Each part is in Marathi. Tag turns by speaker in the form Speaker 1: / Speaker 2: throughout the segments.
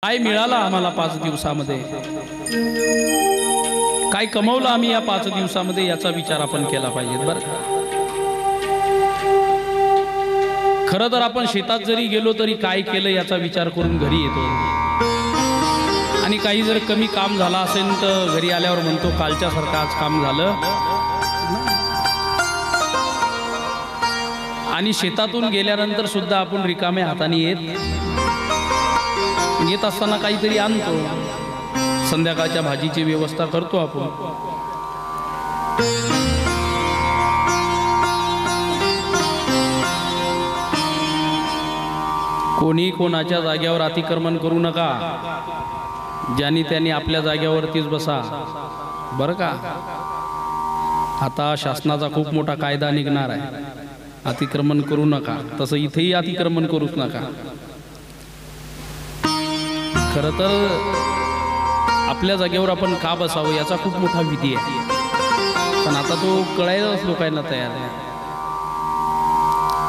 Speaker 1: काय मिळालं आम्हाला 5 दिवसामध्ये, काय कमवलं आम्ही या 5 दिवसामध्ये, याचा विचार आपण केला पाहिजे बरं का। खरं तर आपण शेतात जरी गेलो तरी काय केलं याचा विचार करून घरी येतो, आणि काही जर कमी काम झालं असेल तर घरी आल्यावर म्हणतो कालच्या सारखं आज काम झालं। आणि शेतातून गेल्यानंतर सुद्धा आपण रिकामे हाताने येत असताना काहीतरी आणतो, संध्याकाळच्या भाजीची व्यवस्था करतो आपण। कोणी कोणाच्या जागेवर अतिक्रमण करू नका, ज्यांनी त्यांनी आपल्या जागेवरतीच बसा बरं का। आता शासनाचा खूप मोठा कायदा निघणार आहे, अतिक्रमण करू नका, तसं इथेही अतिक्रमण करूच नका। खरं तर आपल्या जागेवर आपण का बसावं याचा खूप मोठा विधी आहे, पण आता तो कळायलाच लोकांना तयार आहे।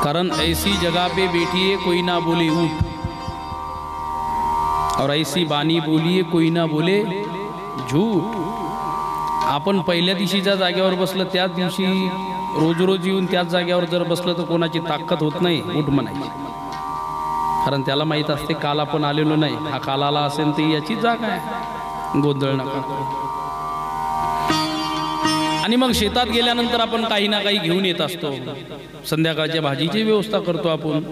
Speaker 1: कारण ऐसी जगह पे बैठिए कोई ना बोले उठ, और ऐसी बानी बोलिए कोई ना बोले झूठ। आपण पहिल्या दिवशीच्या जागेवर बसलं त्याच दिवशी रोज रोज येऊन त्याच जागेवर जर बसलं तर कोणाची ताकद होत नाही उठ म्हणायची, कारण त्याला माहित असते काल आपण आलेलो नाही, हा काल आला असेल तर याची जागा आहे, गोंधळ नका। आणि मग शेतात गेल्यानंतर आपण काही ना काही घेऊन येत असतो, संध्याकाळच्या भाजीची व्यवस्था करतो आपण।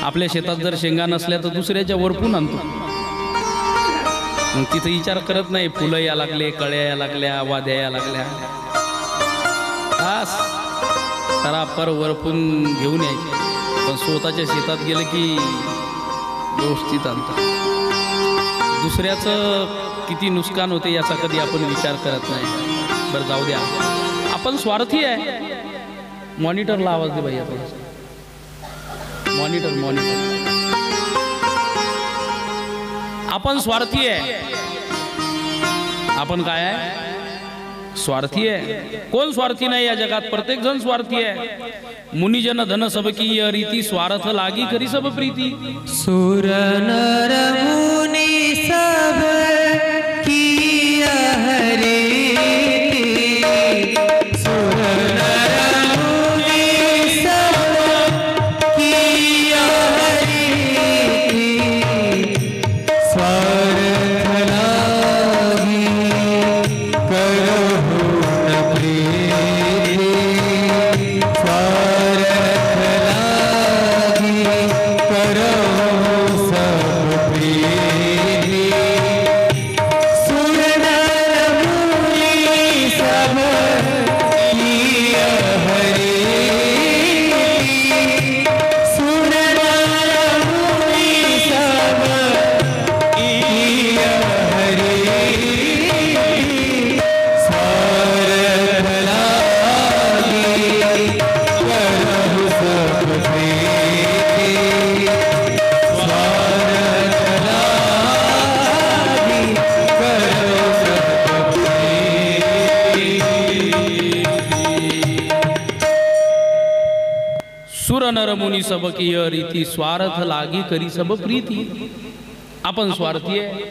Speaker 1: आपल्या शेतात जर शेंगा नसल्या तर दुसऱ्याच्या वरपून आणतो, मग तिथे विचार करत नाही फुलं या लागले, कळ्या या लागल्या, वाद्या या लागल्या, खास पर वरपून घेऊन यायचे। पण स्वतःच्या शेतात गेलं की व्यवस्थित आणतात, दुसऱ्याचं किती नुकसान होते याचा कधी आपण विचार करत नाही। बरं जाऊ द्या, आपण स्वार्थी आहे। मॉनिटरला आवाज दे भैया, मॉनिटर आपण स्वार्थी आहे। आपण काय आहे? स्वार्थी आहे। कोण स्वार्थी नाही या जगात? प्रत्येक जण स्वार्थी आहे। मुनिजन धन सब की रीति, स्वार्थ लागी करी सब प्रीति।
Speaker 2: सुर नर मुनि सब की हरे, सुर नर मुनि सब की हरे, स्वार्थ लागी करहु न प्रीति, स्वार्थ लागी करहु सब प्रीति। सुर नर मुनि सब की हरे, सुर नर मुनि सब की हरे, स्वार्थ लागी करहु सब प्रीति, स्वार्थ लागी करहु सब प्रीति।
Speaker 1: सुर नर मुनी सब की रीति, स्वार्थ लागी करी सब प्रीति। आपण स्वार्थी आहे,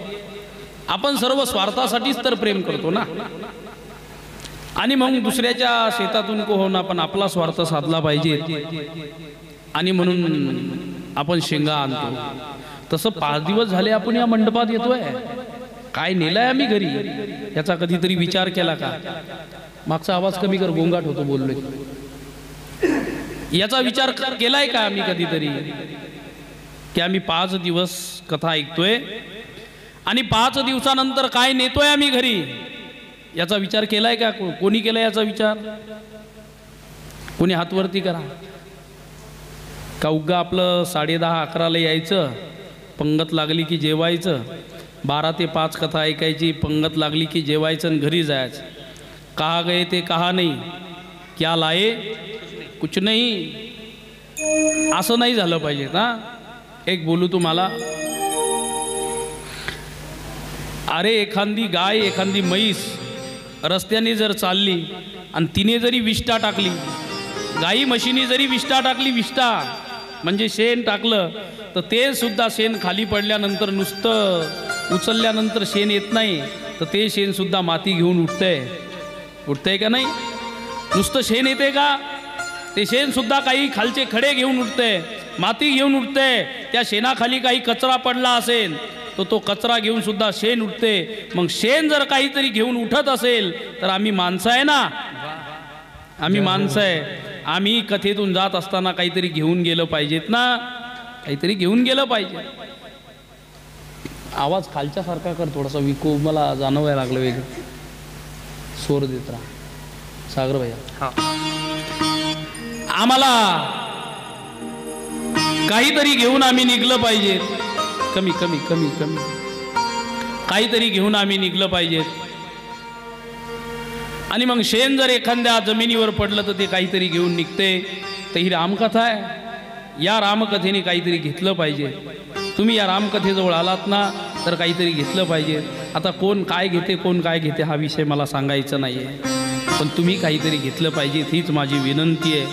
Speaker 1: आपण सर्व स्वार्थासाठीच तर प्रेम करतो ना। आणि मग दुसऱ्याच्या शेतातून को होणं आपण आपला स्वार्थ साधला पाहिजे, आणि म्हणून आपण शेंगा आणतो। तसं 5 दिवस झाले आपण या मंडपात येतोय, काय नेलंय आम्ही घरी याचा कधीतरी विचार केला का? मागचा आवाज कमी कर, गोंगाट होतो बोललोय। याचा विचार केलाय का आम्ही कधीतरी, की आम्ही 5 दिवस कथा ऐकतोय आणि 5 दिवसानंतर काय नेतोय आम्ही घरी, याचा विचार केलाय का? कोणी केलाय याचा विचार? कोणी हातवरती करा। का उगा आपलं 10:30-11ला यायचं, पंगत लागली की जेवायचं, 12 ते 5 कथा ऐकायची, पंगत लागली की जेवायचं आणि घरी जायचं। कहा गए ते कहा नहीं, क्या लाए कुछ नहीं, असं नाही झालं पाहिजे ना। एक बोलू तुम्हाला, अरे एखादी गाय, एखादी म्हैस रस्त्याने जर चालली आणि तिने जरी विष्ठा टाकली, गाई म्हशीने जरी विष्ठा टाकली, विष्ठा म्हणजे शेण टाकलं तर ते सुद्धा शेण खाली पडल्यानंतर नुसतं उचलल्यानंतर शेण येत नाही, तर ते शेण सुद्धा माती घेऊन उठतंय का नाही? नुसतं शेण येते का? ते शेण सुद्धा काही खालचे खडे घेऊन उठते, माती घेऊन उठते. त्या शेणाखाली काही कचरा पडला असेल तर तो कचरा घेऊन सुद्धा शेण उठते. मग शेण जर काहीतरी घेऊन उठत असेल तर आम्ही माणसं आहे ना, आम्ही माणसं आहे. आम्ही कथेतून जात असताना काहीतरी घेऊन गेलं पाहिजेत ना, काहीतरी घेऊन गेलं पाहिजे. आवाज खालच्यासारखा कर थोडासा, विको मला जाणवायला लागलं वेगळं. स्वर देत राहा सागर भैया. आम्हाला काहीतरी घेऊन आम्ही निघलं पाहिजे. कमी कमी कमी कमी काहीतरी घेऊन आम्ही निघलं पाहिजे. आणि मग शेण जर एखाद्या जमिनीवर पडलं तर ते काहीतरी घेऊन निघते. तर ही रामकथा आहे. या रामकथेने काहीतरी घेतलं पाहिजे. तुम्ही या रामकथेजवळ आलात ना तर काहीतरी घेतलं पाहिजे. आता कोण काय घेते कोण काय घेते हा विषय मला सांगायचा नाही आहे, पण तुम्ही काहीतरी घेतलं पाहिजे हीच माझी विनंती आहे.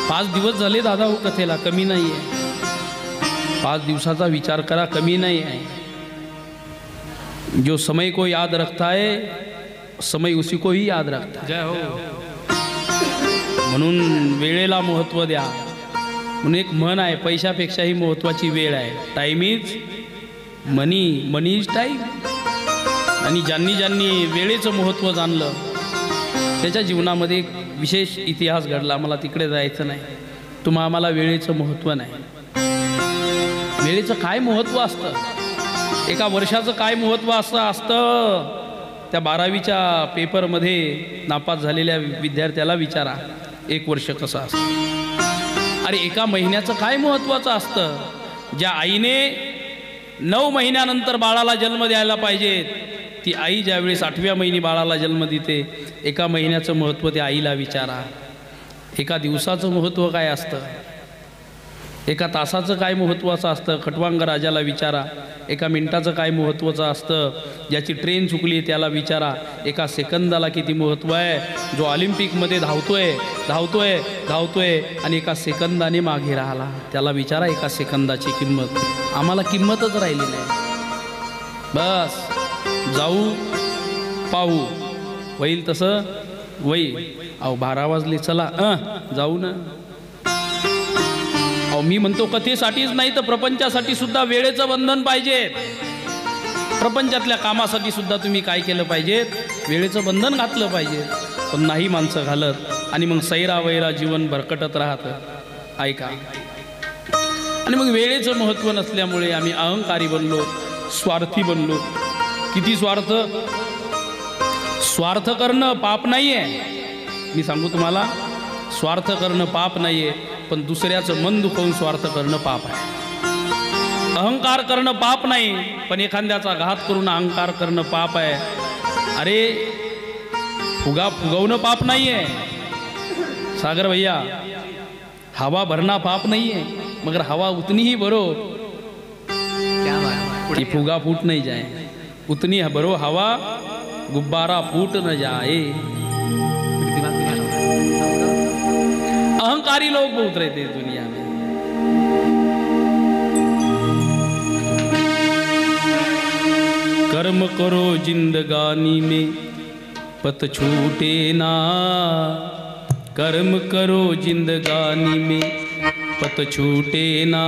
Speaker 1: 5 दिवस झाले दादा हो कथेला, कमी नाही आहे. 5 दिवसाचा विचार करा, कमी नाही आहे. जो समय को याद रखता है समय उसी को ही याद रखता है.
Speaker 2: जय हो.
Speaker 1: म्हणून वेळेला महत्त्व द्या. म्हणून एक म्हण आहे, पैशापेक्षाही महत्त्वाची वेळ आहे. Time is money, money is time. आणि ज्यांनी ज्यांनी वेळेचं महत्त्व जाणलं त्याच्या जीवनामध्ये एक विशेष इतिहास घडला. मला तिकडे जायचं नाही. आम्हाला वेळेचं महत्त्व नाही. वेळेचं काय महत्त्व असतं, एका वर्षाचं काय महत्त्व असतं. त्या 12वीच्या पेपरमध्ये नापास झालेल्या विद्यार्थ्याला विचारा 1 वर्ष कसं असतं. अरे एका महिन्याचं काय महत्त्वाचं असतं. ज्या आईने 9 महिन्यानंतर बाळाला जन्म द्यायला पाहिजे, ती आई ज्यावेळेस 8व्या महिनी बाळाला जन्म देते, एका महिन्याचं महत्त्व त्या आईला विचारा. एका दिवसाचं महत्त्व काय असतं, एका तासाचं काय महत्त्वाचं असतं खटवांग राजाला विचारा. एका मिनिटाचं काय महत्त्वाचं असतं, ज्याची ट्रेन चुकली त्याला विचारा. एका सेकंदाला किती महत्त्व आहे. जो ऑलिम्पिकमध्ये धावतोय आणि एका सेकंदाने मागे राहिला त्याला विचारा एका सेकंदाची किंमत. आम्हाला किंमतच राहिली नाही. बस जाऊ पाहू, होईल तसं होईल. अहो 12 वाजले चला जाऊ ना. अहो मी म्हणतो कथेसाठीच नाही तर प्रपंचासाठी सुद्धा वेळेचं बंधन पाहिजे. प्रपंचातल्या कामासाठी सुद्धा तुम्ही काय केलं पाहिजे, वेळेचं बंधन घातलं पाहिजे. पण नाही माणसं घालत आणि मग सैरा वैरा जीवन भरकटत राहतं. ऐका. आणि मग वेळेचं महत्त्व नसल्यामुळे आम्ही अहंकारी बनलो, स्वार्थी बनलो. किती स्वार्थ. स्वार्थ करणं पाप नाही आहे, मी सांगू तुम्हाला. स्वार्थ करणं पाप नाही आहे, पण दुसऱ्याचं मन दुखवून स्वार्थ करणं पाप आहे. अहंकार करणं पाप नाही, पण एखाद्याचा घात करून अहंकार करणं पाप आहे. अरे फुगवणं पाप नाही आहे सागर भैया. हवा भरना पाप नहीं है, मगर हवा उतनी ही भरो कि फुगा फूट नहीं जाए. उतनी भरो हवा गुब्बारा फूट न जाए. अहंकारी लोग बहुत रहते हैं दुनिया में. कर्म करो जिंदगानी में पत छूटे ना. कर्म करो जिंदगानी में पत छूटे ना.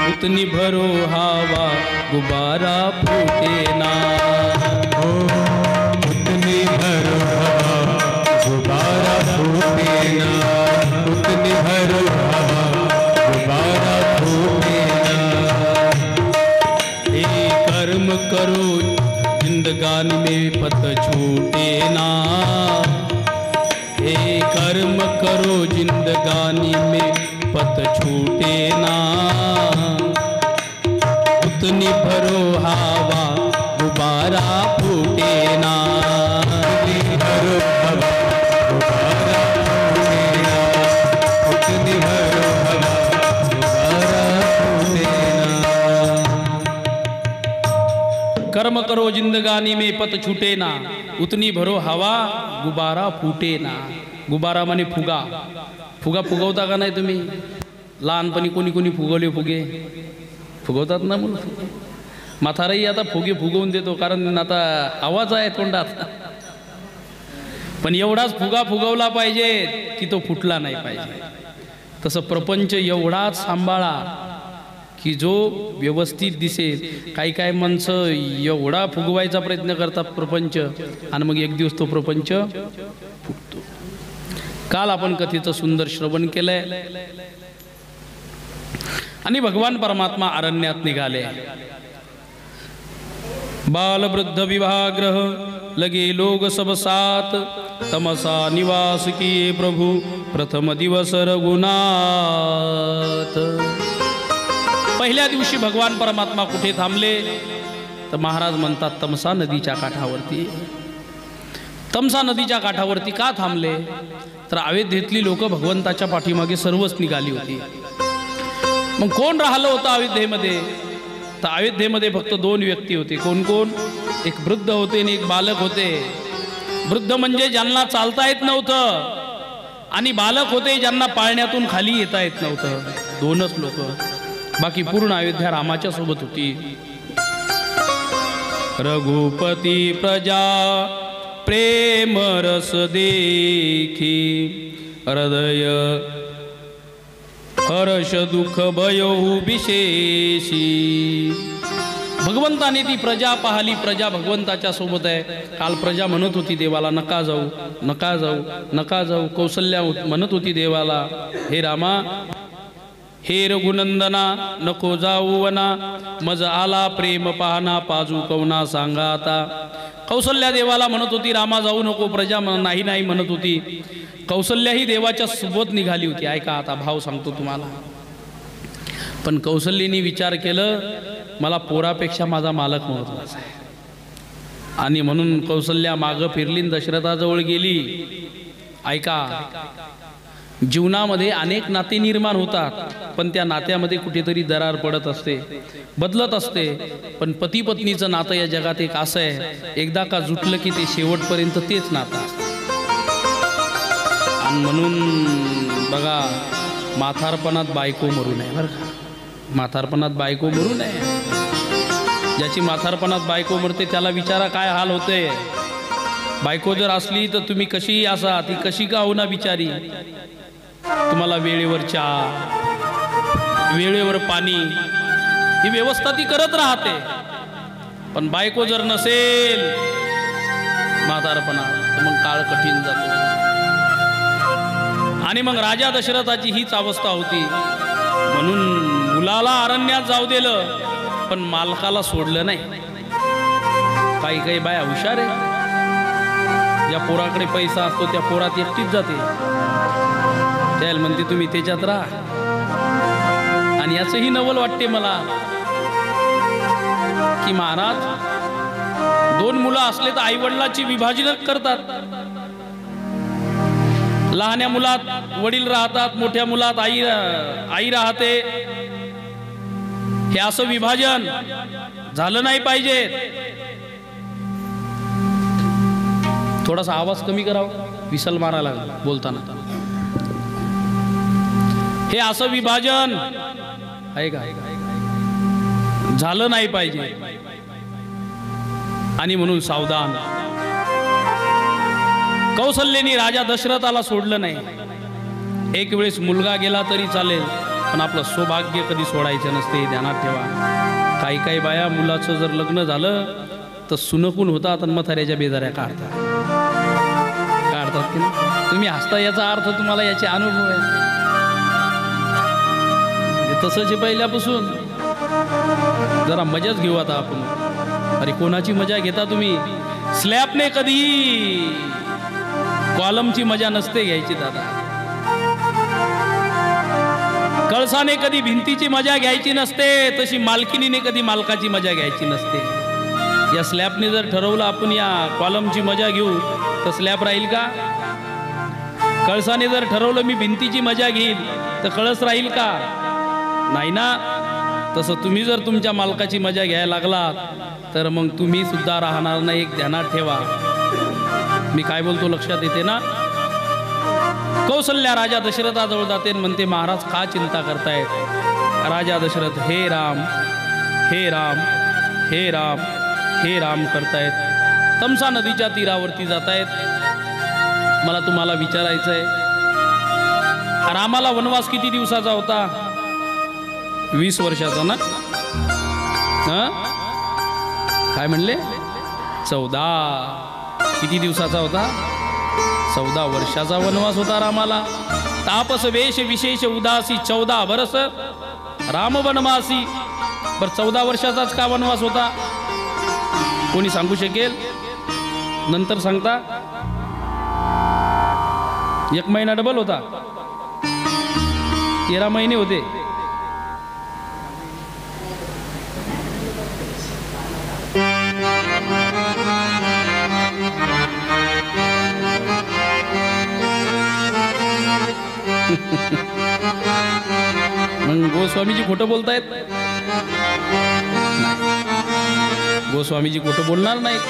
Speaker 1: उतनी भरो हवा गुब्बारा फूटे ना.
Speaker 2: उतनी भरो हवा गुब्बारा फूटे ना. उतनी भरो हवा गुब्बारा फूटे ना.
Speaker 1: हे कर्म करो जिंदगानी में पत छूटे ना. हे कर्म करो जिंदगानी में पत छूटे ना. उतनी भरो हवा गुब्बारा फूटे ना.
Speaker 2: उतनी भरो हवा गुब्बारा फूटे ना. उतनी भरो हवा गुब्बारा फूटे ना.
Speaker 1: कर्म करो जिंदगानी में पत छूटे ना. उतनी भरो हवा गुब्बारा फूटे ना. गुब्बारा माने फुगा. फुगा फुगवता का नाही तुम्ही. लहानपणी कोणी कोणी फुगवले फुगे फुगवतात ना मुलं फुगे. म्हाताराही आता फुगे फुगवून देतो, कारण आता आवाज आहे तोंडात. पण एवढाच फुगा फुगवला पाहिजे की तो फुटला नाही पाहिजे. तसं प्रपंच एवढाच सांभाळा की जो व्यवस्थित दिसेल. काही काही माणसं एवढा फुगवायचा प्रयत्न करतात प्रपंच, आणि मग एक दिवस तो प्रपंच फुटतो. काल आपण कथेचं सुंदर श्रवण केलंय. आणि भगवान परमात्मा अरण्यात निघाले. बाल वृद्ध विवाहग्रह लगे लोग सब सात, तमसा निवास किए प्रभु प्रथम दिवस रघुनाथ. पहिल्या दिवशी भगवान परमात्मा कुठे थांबले तर महाराज म्हणतात तमसा नदीच्या काठावरती. तमसा नदीच्या काठावरती का थांबले तर अयोध्येतली लोक भगवंताच्या पाठीमागे सर्वच निघाली होती. मग कोण राहिलं होतं अयोध्येमध्ये तर अयोध्येमध्ये फक्त दोन व्यक्ती होते. कोण कोण? एक वृद्ध होते आणि एक बालक होते. वृद्ध म्हणजे ज्यांना चालता येत नव्हतं, आणि बालक होते ज्यांना पाळण्यातून खाली येता येत नव्हतं. दोनच लोक. बाकी पूर्ण अयोध्या रामाच्या सोबत होती. रघुपती प्रजा प्रेम रस देखी, हृदय हर्ष दुःख भयहु विशेषी. भगवंताने ती प्रजा पाहिली. प्रजा भगवंताच्या सोबत आहे. काल प्रजा म्हणत होती देवाला नका जाऊ नका जाऊ नका जाऊ. कौसल्या म्हणत होती देवाला हे रामा हे रघुनंदना नको जाऊ वना, मज आला प्रेम पाहना पाजू कवना सांगा आता. कौसल्या देवाला म्हणत होती रामा जाऊ नको. प्रजा नाही नाही म्हणत होती. कौसल्या ही देवाच्या सोबत निघाली होती. ऐका आता भाव सांगतो तुम्हाला. पण कौसल्याने विचार केलं मला पोरापेक्षा माझा मालक महत्वाचा आहे, आणि म्हणून कौसल्या मागं फिरली दशरथाजवळ गेली. ऐका, जीवनामध्ये अनेक नाते निर्माण होतात, पण त्या नात्यामध्ये कुठेतरी दरार पडत असते, बदलत असते. पण पती पत्नीचं नातं या जगात एक असं आहे, एकदा का जुटलं की ते शेवटपर्यंत तेच नातं असतं. आणि म्हणून बघा म्हातारपणात बायको मरू नये बरं का. म्हातारपणात बायको मरू नये. ज्याची म्हातारपणात बायको मरते त्याला विचारा काय हाल होते. बायको जर असली तर तुम्ही कशीही असा, ती कशी का होना बिचारी, तुम्हाला वेळेवर चहा वेळेवर पाणी ही व्यवस्था ती करत राहते. पण बायको जर नसेल म्हातारपणात तर मग काळ कठीण जातो. आणि मग राजा दशरथाची हीच अवस्था होती. म्हणून मुलाला अरण्यात जाऊ दिलं पण मालकाला सोडलं नाही. काही काही बाया हुशार आहे. ज्या पोराकडे पैसा असतो त्या पोरात एकटीच जाते. त्याला म्हणते तुम्ही त्याच्यात राहा. आणि याचंही नवल वाटते मला की महाराज दोन मुलं असले तर आई वडिलांची विभाजन करतात. लहान्या मुलात वडील राहतात, मोठ्या मुलात आई राहते. हे असं विभाजन झालं नाही पाहिजे. थोडासा आवाज कमी करावा, विसल मारायला बोलताना. हे असं विभाजन आहे का झालं नाही पाहिजे. आणि म्हणून सावधान. कौसल्याने राजा दशरथाला सोडलं नाही. एक वेळेस मुलगा गेला तरी चालेल, पण आपलं सौभाग्य कधी सोडायचं नसते, हे ध्यानात ठेवा. काही काही बाया मुलाचं जर लग्न झालं तर सुनकून होतात आणि म्हाताऱ्याच्या बेजाऱ्या काढतात की नाही. तुम्ही हसता याचा अर्थ तुम्हाला याचे अनुभव आहे. तसंच आहे पहिल्यापासून. जरा मजाच घेऊ आता आपण. अरे कोणाची मजा घेता तुम्ही? स्लॅबने कधी कॉलमची मजा नसते घ्यायची दादा. कळसाने कधी भिंतीची मजा घ्यायची नसते, तशी मालकिनीने कधी मालकाची मजा घ्यायची नसते. या स्लॅबने जर ठरवलं आपण या कॉलमची मजा घेऊ तर स्लॅब राहील का? कळसाने जर ठरवलं मी भिंतीची मजा घेईल तर कळस राहील का? नाही ना. तसं तुम्ही जर तुमच्या मालकाची मजा घ्यायला लागलात तर मग तुम्ही सुद्धा राहणार नाही. एक ध्यानात ठेवा. मी काय बोलतो लक्षात येते ना. कौसल्या राजा दशरथाजवळ जाते आणि म्हणते, महाराज का चिंता करतायत? राजा दशरथ हे राम हे राम हे राम हे राम करतायत. तमसा नदीच्या तीरावरती जातायत. मला तुम्हाला विचारायचं आहे, रामाला वनवास किती दिवसाचा होता? 20 वर्षाचा ना? काय म्हणले? 14. किती दिवसाचा होता? 14 वर्षाचा वनवास होता रामाला. तापस वेश विशेष उदासी 14 बरस राम वनवासी. पर 14 वर्षाचाच का वनवास होता? कोणी सांगू शकेल? नंतर सांगता. 1 महिना डबल होता. 13 महिने होते. मग गोस्वामीजी खोटं बोलतायत? गोस्वामीजी खोटं बोलणार नाहीत.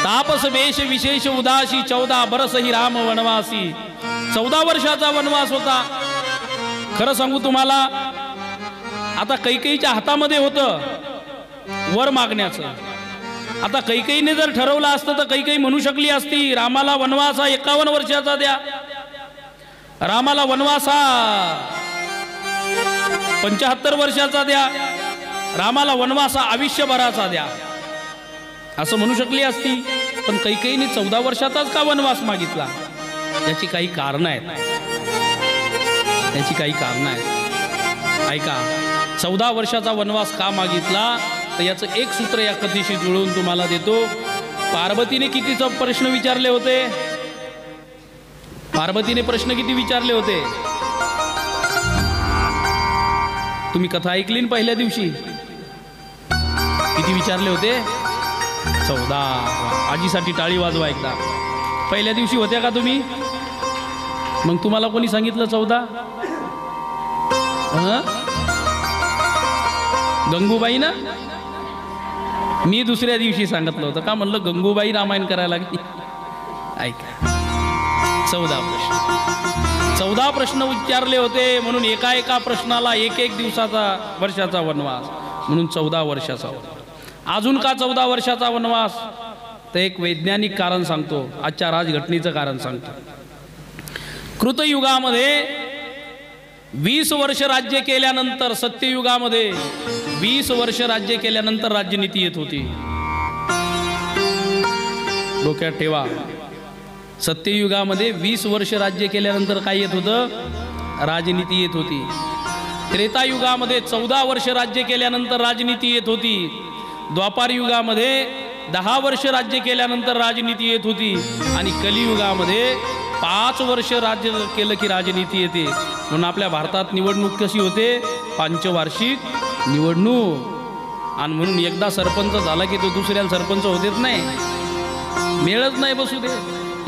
Speaker 1: तापस वेश विशेष उदासी 14 बरस ही राम वनवासी. 14 वर्षाचा वनवास होता. खरं सांगू तुम्हाला, आता कैकेयीच्या हातामध्ये होतं वर मागण्याचं. आता कैकेयीने जर ठरवलं असतं तर कैकेयी म्हणू शकली असती, रामाला वनवास हा 51 वर्षाचा द्या, रामाला वनवास हा 75 वर्षाचा द्या, रामाला वनवास हा आयुष्यभराचा द्या, असं म्हणू शकली असती. पण कैकेयीने 14 वर्षाचाच का वनवास मागितला? याची काही कारणं आहेत. याची काही कारणं आहेत. ऐका, 14 वर्षाचा वनवास का मागितला तर याचं एक सूत्र या कथेशी जुळवून तुम्हाला देतो. पार्वतीने कितीचा प्रश्न विचारले होते? पार्वतीने प्रश्न किती विचारले होते? तुम्ही कथा ऐकली ना पहिल्या दिवशी? किती विचारले होते? 14. आजीसाठी टाळी वाजवा एकदा. पहिल्या दिवशी होत्या का तुम्ही? मग तुम्हाला कोणी सांगितलं 14? गंगूबाई ना? मी दुसऱ्या दिवशी सांगितलं होतं. का म्हणलं गंगूबाई रामायण करायला लागली. ऐका, 14 प्रश्न विचारले होते. म्हणून एका प्रश्नाला एक दिवसाचा वर्षाचा वनवास, म्हणून 14 वर्षाचा होता. अजून का 14 वर्षाचा वनवास? तर एक वैज्ञानिक कारण सांगतो. आजच्या राजघटनेचं कारण सांगतो. कृतयुगामध्ये 20 वर्ष राज्य केल्यानंतर, सत्ययुगामध्ये 20 वर्ष राज्य केल्यानंतर राज्यनीती येत होती. डोक्यात ठेवा. सत्ययुगामध्ये 20 वर्ष राज्य केल्यानंतर काय येत होतं? राजनीती येत होती. त्रेतायुगामध्ये 14 वर्ष राज्य केल्यानंतर राजनीती येत होती. द्वापार युगामध्ये 10 वर्ष राज्य केल्यानंतर राजनीती येत होती. आणि कलियुगामध्ये 5 वर्ष राज्य केलं की राजनीती येते. म्हणून आपल्या भारतात निवडणूक कशी होते? पंचवार्षिक निवडणूक. आणि म्हणून एकदा सरपंच झाला की तो दुसऱ्याला सरपंच होतेच नाही, मेळच नाही बसू दे.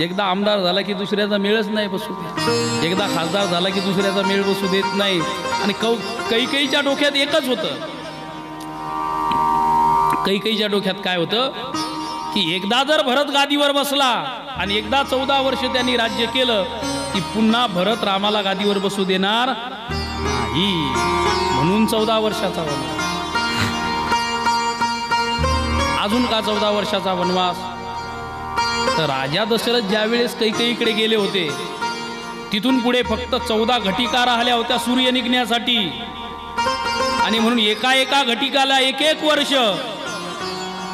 Speaker 1: एकदा आमदार झाला की दुसऱ्याचा मेळच नाही बसू दे. एकदा खासदार झाला की दुसऱ्याचा मेळ बसू देत नाही. आणि कैकेयीच्या डोक्यात एकच होतं. कैकेयीच्या डोक्यात काय होतं की एकदा जर भरत गादीवर बसला आणि एकदा 14 वर्ष त्यांनी राज्य केलं की पुन्हा भरत रामाला गादीवर बसू देणार नाही. म्हणून 14 वर्षाचा वनवास. अजून का 14 वर्षाचा वनवास? तर राजा दशरथ ज्यावेळेस कैकेयीकडे गेले होते तिथून पुढे फक्त 14 घटिका राहिल्या होत्या सूर्य निघण्यासाठी. आणि म्हणून एका घटिकाला 1 वर्ष,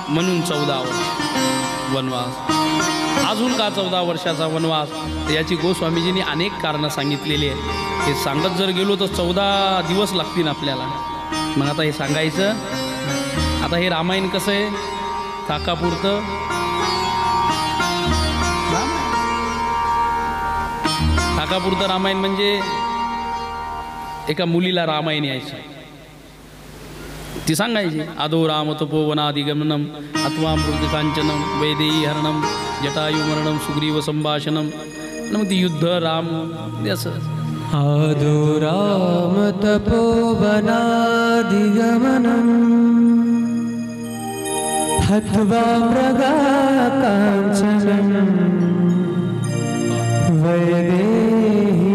Speaker 1: म्हणून 14 वर्ष वनवास. अजून का 14 वर्षाचा वनवास? याची गोस्वामीजींनी अनेक कारणं सांगितलेली आहे. हे सांगत जर गेलो तर 14 दिवस लागतील आपल्याला. मग आता हे सांगायचं. आता हे रामायण कसं आहे? थाकापुरतं रामायण म्हणजे एका मुलीला रामायण यायचं, ती सांगायची. आदो राम तपोवनादिगमनम अथवा मृग कांचनम वैदेही हरणम जटायु मरणम सुग्रीव संभाषणम. मग ती युद्ध राम असं.
Speaker 2: आदो राम तपोवनादिगमनम हत्वा मृगा कांचनम वैदेही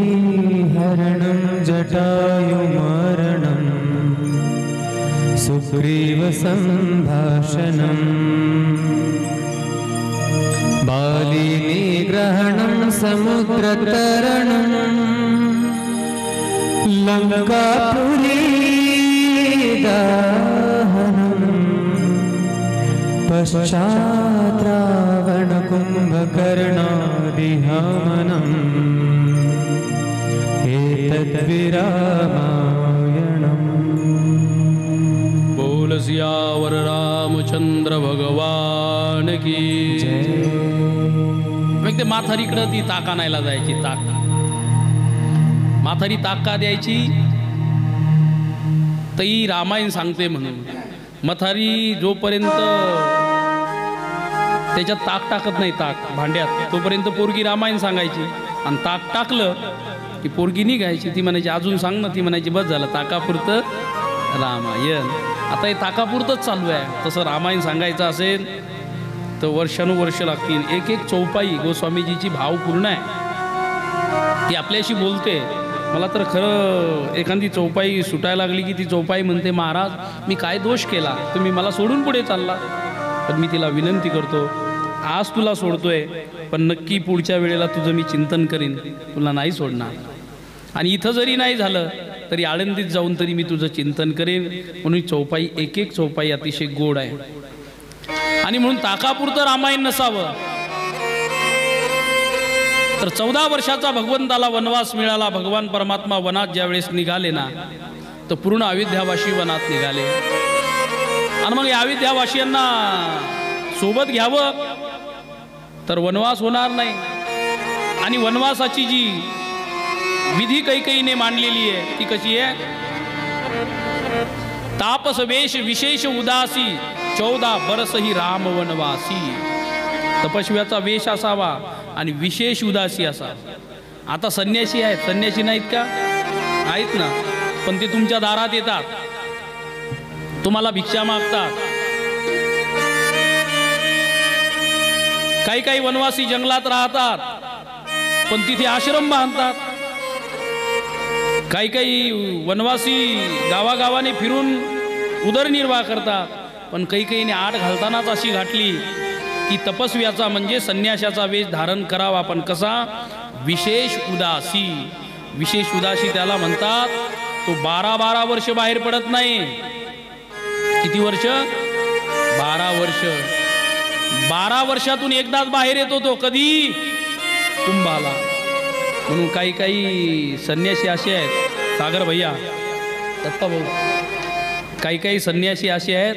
Speaker 2: हरणं जटायुमरणं सुग्रीवसम्भाषणम् बालिनिग्रहणं समुद्रतरणं लङ्कापुरीदाहनं पश्चात् रावणकुम्भकर्णादिहननम् एतद्विरामायणम्।
Speaker 1: बोल सियावर रामचंद्र भगवान की जय। मग ते माथारीकडं ती ताक आणायला जायची. ताक माथारी ताक का द्यायची? तई रामायण सांगते म्हणून. मथारी जोपर्यंत त्याच्यात ताक टाकत नाही ताक भांड्यात तोपर्यंत पोरगी रामायण सांगायची. आणि ताक टाकलं की पोरगी निघायची. ती म्हणायची अजून सांग ना. ती म्हणायची बस झालं ताकापुरतं रामायण. आता हे ताकापुरतंच चालू आहे. तसं रामायण सांगायचं असेल तर वर्षानुवर्ष लागतील. एक एक चौपाई गोस्वामीजीची भाव पूर्ण आहे. ती आपल्याशी बोलते. मला तर खरं एखादी चौपाई सुटायला लागली की ती चौपाई म्हणते महाराज मी काय दोष केला तुम्ही मला सोडून पुढे चालला. पण मी तिला विनंती करतो आज तुला सोडतोय पण नक्की पुढच्या वेळेला तुझं मी चिंतन करीन. तुला नाही सोडणार. आणि इथं जरी नाही झालं तरी आळंदीत जाऊन तरी मी तुझं चिंतन करेन. म्हणून चौपाई एक एक चौपाई अतिशय गोड आहे. आणि म्हणून ताकापुरतं रामायण नसावं. तर 14 वर्षाचा भगवंताला वनवास मिळाला. भगवान परमात्मा वनात ज्यावेळेस निघाले ना तर पूर्ण अयोध्यावासी वनात निघाले. आणि मग या अयोध्यावासियांना सोबत घ्यावं तर वनवास होणार नाही. आणि वनवासाची जी विधी कैकेयीने मांडलेली आहे ती कशी आहे? तापस वेश विशेष उदासी 14 बरस ही राम वनवासी. तपस्व्याचा वेश असावा आणि विशेष उदासी असावा. आता संन्यासी आहेत. संन्यासी नाहीत का? आहेत ना. पण ते तुमच्या दारात येतात तुम्हाला भिक्षा मागतात. काही काही वनवासी जंगलात राहतात पण तिथे आश्रम बांधतात. काही काही वनवासी गावागावाने फिरून उदरनिर्वाह करतात. पण काही काहीने आड घालतानाच अशी घातली की तपस्व्याचा म्हणजे संन्याशाचा वेश धारण करावा. पण कसा? विशेष उदासी. विशेष उदासी त्याला म्हणतात. तो 12 वर्ष बाहेर पडत नाही. किती वर्ष? 12 वर्ष. 12 वर्षातून एकदाच बाहेर येतो तो. कधी? कुंभाला. म्हणून काही काही संन्यासी असे आहेत. सागर भैया दत्ता भाऊ काही काही संन्यासी असे आहेत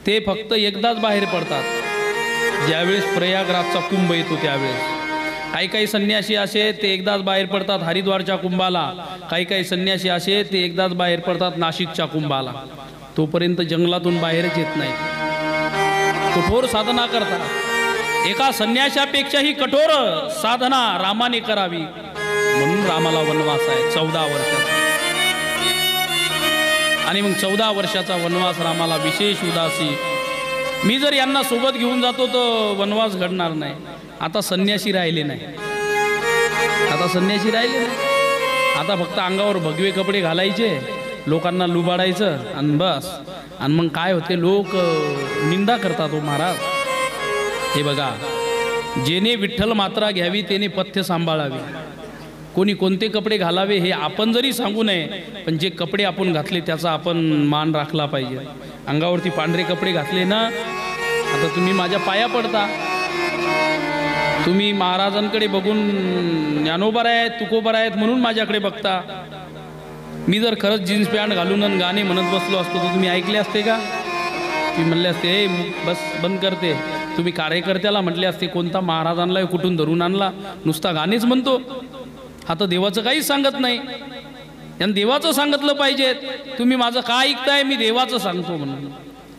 Speaker 1: ते फक्त एकदाच बाहेर पडतात ज्यावेळेस प्रयागराजचा कुंभ येतो त्यावेळेस. काही काही संन्यासी असे ते एकदाच बाहेर पडतात हरिद्वारच्या कुंभाला. काही काही संन्यासी असे ते एकदाच बाहेर पडतात नाशिकच्या कुंभाला. तोपर्यंत जंगलातून बाहेरच येत नाही. कठोर साधना करतात. एका संन्याशापेक्षाही कठोर साधना रामाने करावी. म्हणून रामाला वनवास आहे 14 वर्षाचा. आणि मग 14 वर्षाचा वनवास रामाला विशेष उदासी. मी जर यांना सोबत घेऊन जातो तर वनवास घडणार नाही. आता संन्यासी राहिले नाही. आता संन्यासी राहिले नाही. आता फक्त अंगावर भगवे कपडे घालायचे लोकांना लुबाडायचं आणि बस. आणि मग काय होते लोक निंदा करतात. हो महाराज हे बघा जेने विठ्ठल मात्रा घ्यावी त्याने पथ्य सांभाळावी. कोणी कोणते कपडे घालावे हे आपण जरी सांगू नये पण जे कपडे आपण घातले त्याचा आपण मान राखला पाहिजे. अंगावरती पांढरे कपडे घातले ना आता तुम्ही माझ्या पाया पडता. तुम्ही महाराजांकडे बघून ज्ञानोबा आहेत तुकोबा आहेत म्हणून माझ्याकडे बघता. मी जर खरंच जीन्स पॅन्ट घालून आणि गाणे म्हणत बसलो असतो तर तुम्ही ऐकले असते का? तुम्ही म्हणले असते हे बस बंद करते. तुम्ही कार्यकर्त्याला म्हटले असते कोणता महाराजांना कुठून धरून आणला नुसता गाणेच म्हणतो. आता देवाचं काहीच सांगत नाही. यांना देवाचं सांगितलं पाहिजे. तुम्ही माझं काय ऐकताय? मी देवाचं सांगतो म्हणून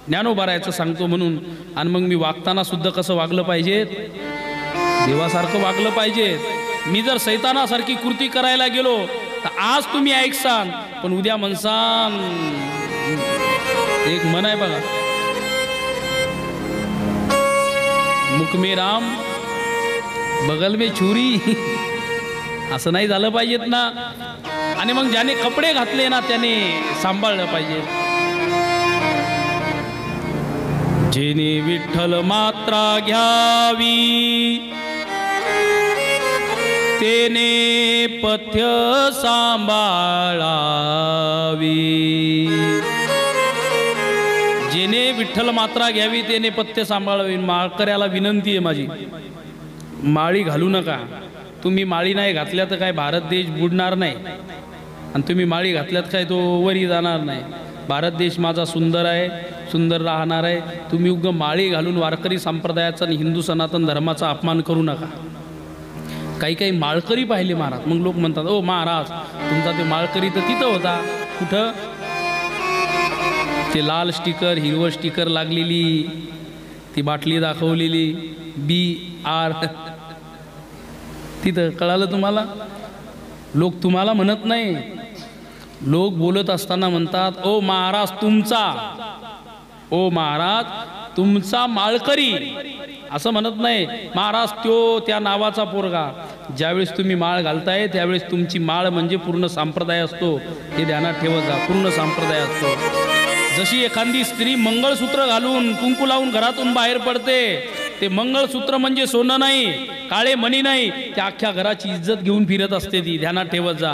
Speaker 1: ज्ञानोबारायचं सांगतो म्हणून. आणि मग मी वागताना सुद्धा कसं वागलं पाहिजे? देवासारखं वागलं पाहिजे. मी जर सैतानासारखी कृती करायला गेलो तर आज तुम्ही ऐकसान पण उद्या म्हणसान. एक मन आहे बघा मुख में राम बगल में छुरी असं नाही झालं पाहिजेत ना. आणि मग ज्याने कपडे घातले ना त्याने सांभाळलं पाहिजे. जेने विठ्ठल मात्रा घ्यावी तेने पथ्य सांभाळावी. जेने विठ्ठल मात्रा घ्यावी त्याने पथ्य सांभाळावी. माळकऱ्याला विनंती आहे माझी, माळी घालू नका. तुम्ही माळी नाही घातल्या तर काय भारत देश बुडणार नाही, आणि तुम्ही माळी घातल्यात काय तो वरी जाणार नाही. भारत देश माझा सुंदर आहे, सुंदर राहणार आहे. तुम्ही उग माळी घालून वारकरी संप्रदायाचा आणि हिंदू सनातन धर्माचा अपमान करू नका. काही काही माळकरी पाहिले महाराज, मग लोक म्हणतात ओ महाराज तुमचा ते माळकरी तर तिथं होता. कुठं? ते लाल स्टिकर हिरवं स्टिकर लागलेली ती बाटली दाखवलेली BR तिथं. कळालं तुम्हाला? लोक तुम्हाला म्हणत नाही, लोक बोलत असताना म्हणतात ओ महाराज तुमचा, ओ महाराज तुमचा माळकरी, असं म्हणत नाही. महाराज त्या नावाचा पोरगा. ज्यावेळेस तुम्ही माळ घालताय त्यावेळेस तुमची माळ म्हणजे पूर्ण संप्रदाय असतो, हे ध्यानात ठेवत जा. पूर्ण संप्रदाय असतो. जशी एखादी स्त्री मंगळसूत्र घालून कुंकू लावून घरातून बाहेर पडते, ते मंगळसूत्र म्हणजे सोनं नाही, काळे मणी नाही, त्या अख्ख्या घराची इज्जत घेऊन फिरत असते ती. ध्यानात ठेवत जा.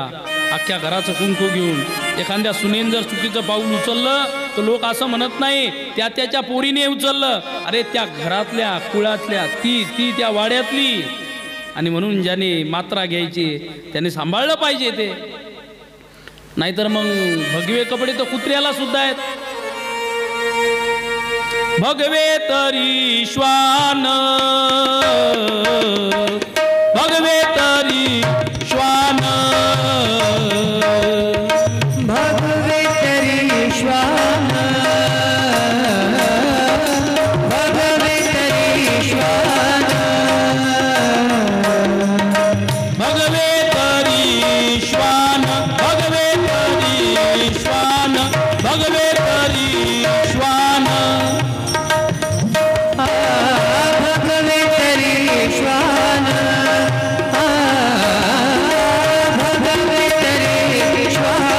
Speaker 1: अख्ख्या घराचं कुंकू घेऊन एखाद्या सुनेन जर चुकीचं पाऊल उचललं तर लोक असं म्हणत नाही त्या त्याच्या पोरीने उचललं, अरे त्या घरातल्या कुळातल्या ती त्या वाड्यातली. आणि म्हणून ज्याने मात्रा घ्यायची त्याने सांभाळलं पाहिजे ते. नाहीतर मग भगवे कपडे तर कुत्र्याला सुद्धा आहेत. भगवे तरी श्वान, भगवे तरी श्वान,
Speaker 2: भगवे तरी श्वान, भगवे तरी श्वान,
Speaker 1: भगवे तरी श्वान, भगवे तरी श्वान, भगवे तरी श्वान,
Speaker 2: भगवे तरी श्वान, भगवे तरी श्वान,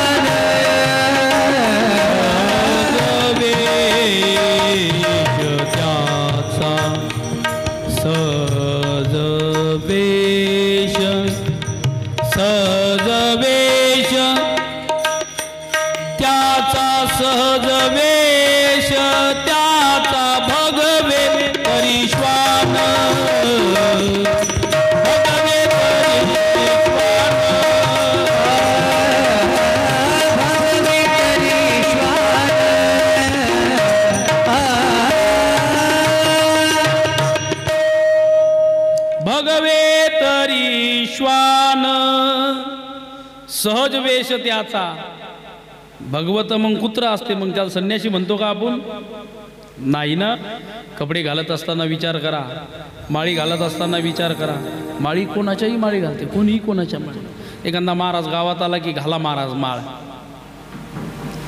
Speaker 1: त्याचा सहज वेश, त्याचा भगवे तरी श्वान, भगवे तरी श्वान,
Speaker 2: भगवे तरी श्वान,
Speaker 1: भगवे तरी श्वान. सहज वेश त्याचा. भगवत मग कुत्र असते, मग त्याला संन्यासी म्हणतो का आपण? नाही ना. कपडे घालत असताना विचार करा, माळी घालत असताना विचार करा. माळी कोणाच्याही माळी घालते, कोणीही कोणाच्या माळी. एखादा महाराज गावात आला की घाला महाराज माळ.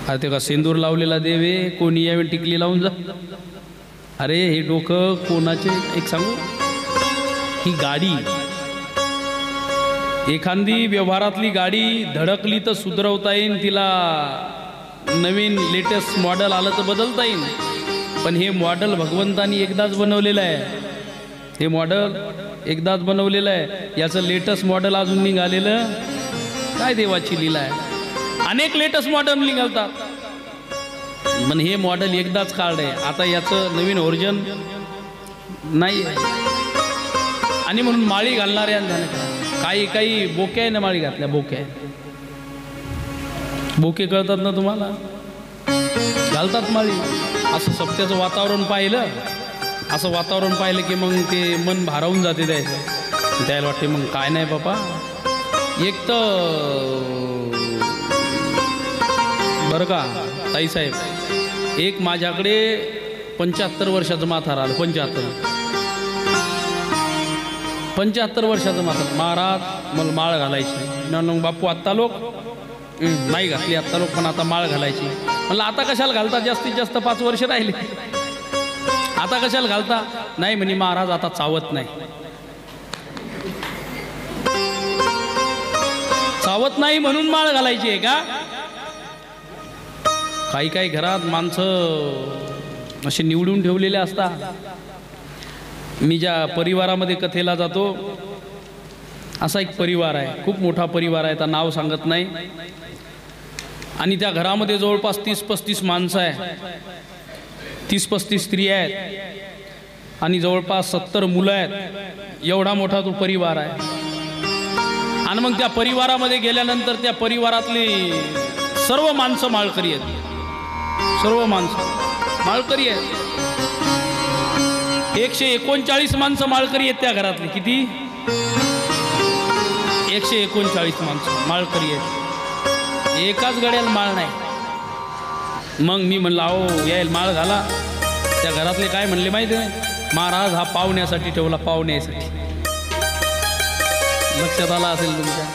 Speaker 1: अरे ते का सेंदूर लावलेला देवे, कोणी यावेळी टिकली लावून जा. अरे हे डोकं कोणाचे. एक सांगू, ही गाडी, एखादी व्यवहारातली गाडी धडकली तर सुधरवता येईल, तिला नवीन लेटेस्ट मॉडेल आलं तर बदलता येईल. पण हे मॉडेल भगवंतानी एकदाच बनवलेलं आहे. हे मॉडेल एकदाच बनवलेलं आहे. याचं लेटेस्ट मॉडेल अजून निघालेलं काय देवाची लीला आहे. अनेक लेटेस्ट मॉडेल निघालतात, पण हे मॉडेल एकदाच काढलं आहे. आता याचं नवीन व्हर्जन नाही आहे. आणि म्हणून माळी घालणाऱ्या काही काही बोके आहे ना, माळी घातल्या बोके. बोके कळतात ना तुम्हाला? घालतात माळी. असं सप्त्याचं वातावरण पाहिलं, असं वातावरण पाहिलं की मग ते मन भारावून जाते द्यायचं. द्यायला वाटते मग काय नाही बापा. एक तर बरं का ताईसाहेब, एक माझ्याकडे 75 वर्षाचं म्हातारं आलं. 75 वर्षाचं म्हातारं. महाराज मला माळ घालायची. मग बापू आत्ता लोक नाही घातली, आत्ता लोक पण आता माळ घालायची. म्हणलं आता कशाला घालता, जास्तीत जास्त 5 वर्ष राहिले, आता कशाला घालता? नाही म्हणे महाराज आता चावत नाही. पावत नाही म्हणून माळ घालायची आहे का? काही काही घरात माणसं असे निवडून ठेवलेले असतात. मी ज्या परिवारामध्ये कथेला जातो असा एक परिवार आहे, खूप मोठा परिवार आहे, तर नाव सांगत नाही. आणि त्या घरामध्ये जवळपास 30-35 माणसं आहे, 30-35 स्त्रिया आहेत आणि जवळपास 70 मुलं आहेत. एवढा मोठा तो परिवार आहे. आणि मग त्या परिवारामध्ये गेल्यानंतर त्या परिवारातली सर्व माणसं माळकरी आहेत, सर्व माणसं माळकरी आहेत. 139 माणसं माळकरी आहेत त्या घरातली. किती? 139 माणसं माळकरी आहेत. एकाच गड्याला माळ नाही. मग मी म्हणलं अहो यायला माळ घाला. त्या घरातले काय म्हणले माहिती आहे? महाराज हा पाहुण्यासाठी ठेवला, पाहुण्यासाठी. लक्षात आला असेल तुमच्या.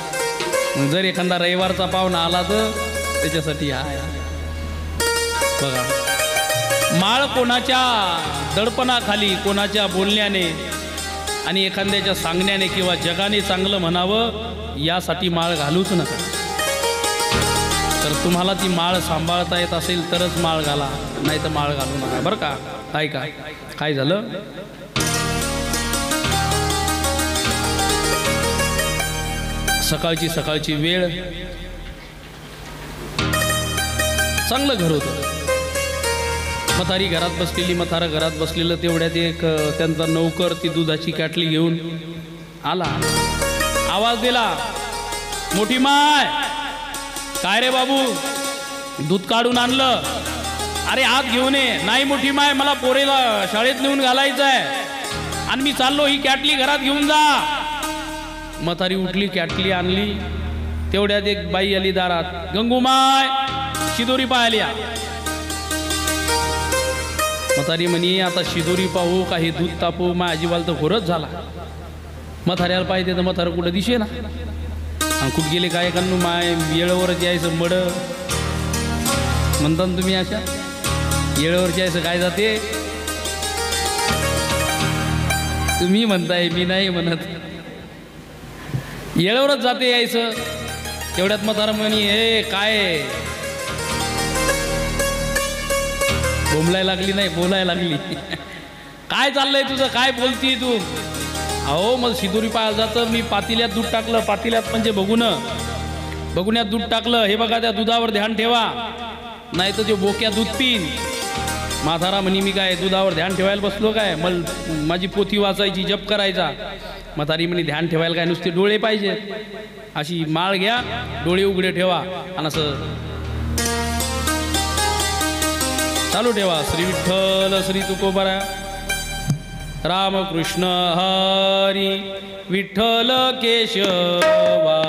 Speaker 1: मग जर एखादा रविवारचा पाहुणा आला तर त्याच्यासाठी हा बघा. माळ कोणाच्या दडपणाखाली, कोणाच्या बोलण्याने आणि एखाद्याच्या सांगण्याने किंवा जगाने चांगलं म्हणावं यासाठी माळ घालूच नका. तर तुम्हाला ती माळ सांभाळता येत असेल तरच माळ घाला, नाही तर माळ घालू नका बरं का. ऐका काय झालं. सकाळची वेळ, चांगलं घर होतं. म्हातारी घरात बसलेली, म्हातारं घरात बसलेलं. तेवढ्यात एक त्यांचा नौकर ती दुधाची कॅटली घेऊन आला. आवाज दिला, मोठी माय. काय रे बाबू, दूध काढून आणलं? अरे आत घेऊन ये. नाही मोठी माय, मला पोरेला शाळेत नेऊन घालायचं आहे आणि मी चाललो, ही कॅटली घरात घेऊन जा. म्हातारी उठली, कॅटली आणली. तेवढ्यात एक बाई आली दारात. गंगूमाय, शिदोरी पाहायला. म्हातारी म्हणी आता शिदोरी पाहू का हे दूध तापू? मा अजिबाल तर घोरच झाला. म्हाताऱ्याला पाहिजे तर म्हातारं कुठं दिसे ना. आणि कुठं गेले काय करणू माय, येळवरच यायचं मड म्हणता तुम्ही. अशा येळवरच यायचं काय जाते तुम्ही म्हणताय, मी नाही म्हणत. येळवरच जाते यायचं. तेवढ्यात म्हातारं म्हणी हे काय बोंबलायला लागली, नाही बोलायला लागली. काय चाललंय तुझं, काय बोलतीये तू? अहो मग शिदोरी पाहायला जातं, मी पातेल्यात दूध टाकलं. पातेल्यात म्हणजे बघुन्यात दूध टाकलं. हे बघा त्या दुधावर ध्यान ठेवा, नाही तर ते बोक्या दूध पिन. म्हातारा म्हणी मी काय दुधावर ध्यान ठेवायला बसलो काय? माझी पोथी वाचायची, जप करायचा. म्हातारी म्हणी ध्यान ठेवायला काय नुसते डोळे पाहिजे? अशी माळ घ्या, डोळे उघडे ठेवा आणि असं चालू ठेवा. श्री विठ्ठल श्री तुकोबरा, रामकृष्ण हरी विठ्ठल केशवा,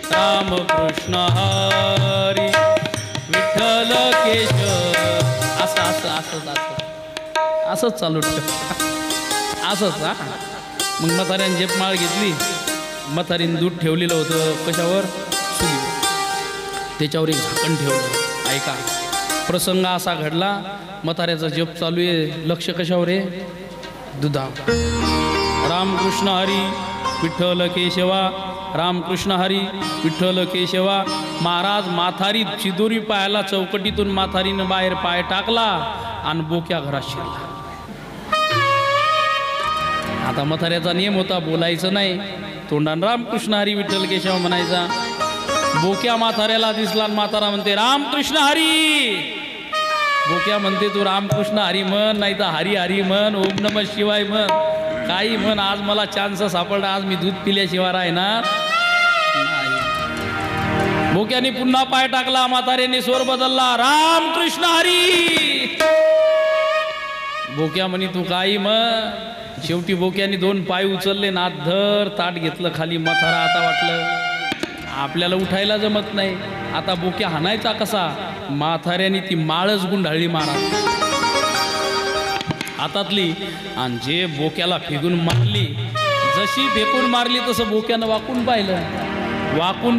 Speaker 1: रामकृष्ण हरी विठ्ठल केशव. असंच चालू ठेव, असंच. हा मग म्हाताऱ्याने जपमाळ घेतली. म्हातारीने दूध ठेवलेलं होतं कशावर? चुलीवर. त्याच्यावर एक झाकण ठेवलं. ऐका प्रसंग असा घडला. म्हाताऱ्याचा जप चालू आहे, लक्ष कशावर आहे? दुधावर. रामकृष्ण हरी विठ्ठल केशवा, रामकृष्ण हरी विठ्ठल केशवा. महाराज माथारी चिदोरी पायाला चौकटीतून माथारीनं बाहेर पाय टाकला आणि बोक्या घरात शिरला. आता म्हाताऱ्याचा नियम होता बोलायचं नाही, तोंडान रामकृष्ण हरी विठ्ठल केशव म्हणायचा. बोक्या म्हाताऱ्याला दिसला, म्हातारा म्हणते रामकृष्ण हरी. बोक्या म्हणते तू रामकृष्ण हरी म्हण, नाही तर हरी हरी म्हण, ओम नमः शिवाय म्हण, काही म्हण. आज मला चान्स सापडला, आज मी दूध पिल्याशिवाय राहणार नाही. बोक्याने पुन्हा पाय टाकला. म्हाताऱ्याने स्वर बदलला, रामकृष्ण हरी. बोक्या म्हणे तू काही म्हण. शेवटी बोक्याने 2 पाय उचलले, नाथ धर, ताट घेतलं खाली. म्हातारा आता वाटलं आपल्याला उठायला जमत नाही, आता बोक्या हाणायचा कसा? म्हाताऱ्याने ती माळच गुंडाळली महाराज हातातली, आणि जे बोक्याला फेकून मारली. जशी फेकून मारली तसं बोक्यानं वाकून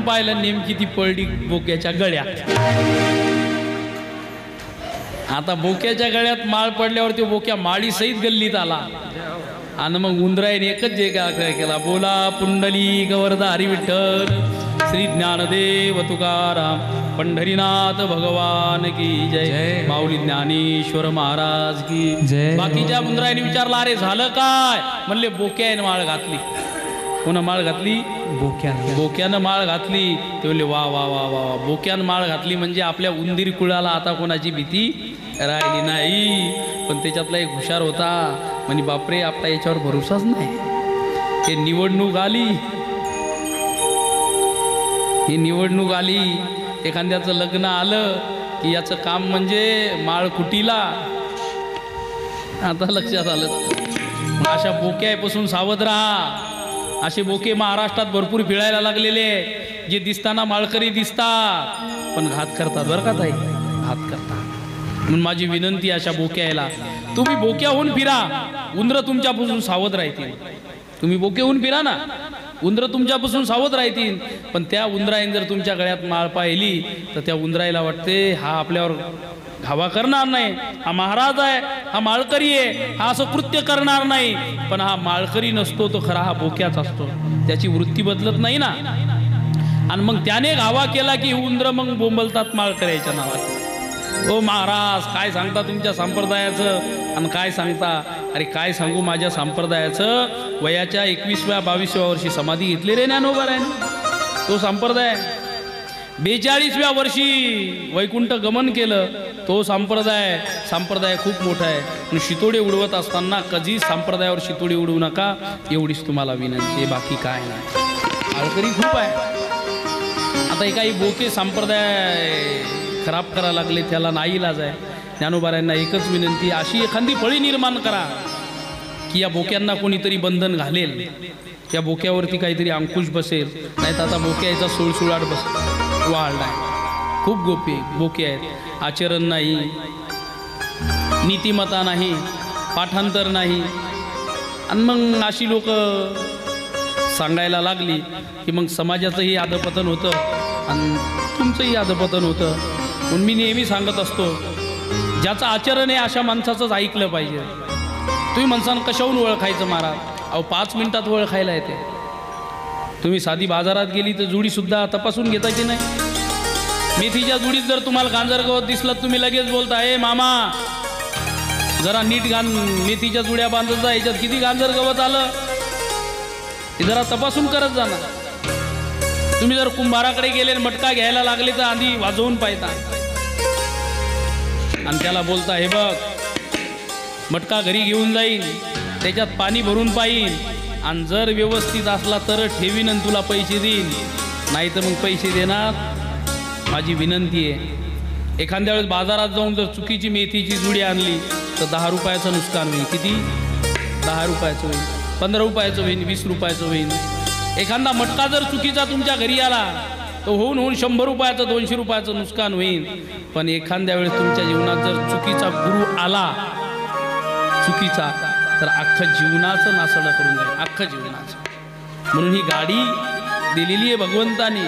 Speaker 1: पाहिलं. नेमकी ती पडली बोक्याच्या गळ्यात. आता बोक्याच्या गळ्यात माळ पडल्यावर तो बोक्या माळी सहित गल्लीत आला. आणि मग उंदरायने एकच जे काय केला, बोला पुंडली गवरदा हरी विठ्ठल श्री ज्ञानदेव तुकाराम पंढरीनाथ भगवान की जय. माऊली ज्ञानेश्वर महाराज की
Speaker 2: जय.
Speaker 1: बाकीच्या उंदराने विचारलं, अरे झालं काय? म्हणले बोक्याने माळ घातली. कोणा माळ घातली? बोक्यानं माळ घातली. ते म्हणले वा वा वा वा वा, बोक्यानं माळ घातली म्हणजे आपल्या उंदीर कुळाला आता कोणाची भीती राहिली नाही. पण त्याच्यातला एक हुशार होता, म्हणजे बापरे आपला याच्यावर भरोसाच नाही. हे निवडणूक आली, ही निवडणूक आली, एखाद्याचं लग्न आलं की याचं काम म्हणजे माळ कुटीला. आता लक्षात आलं. अशा बोक्यापासून सावध राहा. असे बोके महाराष्ट्रात भरपूर फिरायला लागलेले, जे दिसताना माळकरी दिसतात पण घात करतात बरं का ताई, घात करतात. म्हणून माझी विनंती अशा बोक्याला, तुम्ही बोक्याहून फिरा, उंदरं तुमच्यापासून सावध राहतील. तुम्ही बोक्याहून फिरा ना, उंदरं तुमच्यापासून सावध राहतील. पण त्या उंदराने जर तुमच्या गळ्यात माळ पाहिली तर त्या उंदरायला वाटते हा आपल्यावर घावा करणार नाही, हा महाराज आहे, हा माळकरी आहे, हा असं कृत्य करणार नाही. पण हा माळकरी नसतो, तो खरा हा बोक्याच असतो. त्याची वृत्ती बदलत नाही ना. आणि मग त्याने घावा केला की उंदर मग बोंबलतात माळकऱ्याच्या नावात. ओ महाराज काय सांगता तुमच्या संप्रदायाचं आणि काय सांगता? अरे काय सांगू माझ्या संप्रदायाचं. वयाच्या 21व्या-22व्या वर्षी समाधी घेतली रे ज्ञानोबारायने. तो संप्रदाय 42व्या वर्षी वैकुंठ गमन केलं. तो संप्रदाय खूप मोठा आहे. पण शितोडे उडवत असताना कधी संप्रदायावर शितोडे उडवू नका, एवढीच तुम्हाला विनंती आहे, बाकी काय नाही. माळकरी खूप आहे. आता हे काही बोके संप्रदाय खराब करायला लागले, त्याला नाईलाज आहे. ज्ञानोबारायांना एकच विनंती, अशी एखादी फळी निर्माण करा की या बोक्यांना कोणीतरी बंधन घालेल, या बोक्यावरती काहीतरी अंकुश बसेल. नाही तर आता बोक्याचा सुळसुळाट वाढला आहे. खूप बोके आहेत. आचरण नाही, नीतिमत्ता नाही, पाठांतर नाही. आणि मग अशी लोक सांगायला लागली की मग समाजाचंही अधपतन होतं आणि तुमचंही अधपतन होतं. म्हणून मी नेहमी सांगत असतो, ज्याचं आचरण आहे अशा माणसाचंच ऐकलं पाहिजे. तुम्ही माणसानं कशाहून ओळखायचं महाराज? अहो 5 मिनिटात ओळखायला येते. तुम्ही साधी बाजारात गेली तर जुडीसुद्धा तपासून घेता की नाही? मेथीच्या जुडीत जर तुम्हाला गांजर गवत दिसलं, तुम्ही लगेच बोलता, ए मामा जरा नीट मेथीच्या जुड्या बांधत जा, याच्यात किती गांजर गवत आलं हे जरा तपासून करत जाणार. तुम्ही जर कुंभाराकडे गेले मटका घ्यायला लागले तर आधी वाजवून पाहता आणि त्याला बोलता, हे बघ मटका घरी घेऊन जाईन, त्याच्यात पाणी भरून पाहीन आणि जर व्यवस्थित असला तर ठेवीन आणि तुला पैसे देईन, नाही तर मग पैसे देणार. माझी विनंती आहे, एखाद्या वेळेस बाजारात जाऊन जर चुकीची मेथीची जुडी आणली तर 10 रुपयाचं नुकसान होईल. किती? 10 रुपयाचं होईल, 15 रुपयाचं होईल, 20 रुपयाचं होईल. एखादा मटका जर चुकीचा तुमच्या घरी आला तर होऊन 100 रुपयाचं 200 रुपयाचं नुकसान होईल. पण एखाद्या वेळेस तुमच्या जीवनात जर चुकीचा गुरु आला, चुकीचा, तर अख्खं जीवनाचं नासडं करून जाईल, अख्खं जीवनाचं. म्हणून ही गाडी दिलेली आहे भगवंतानी,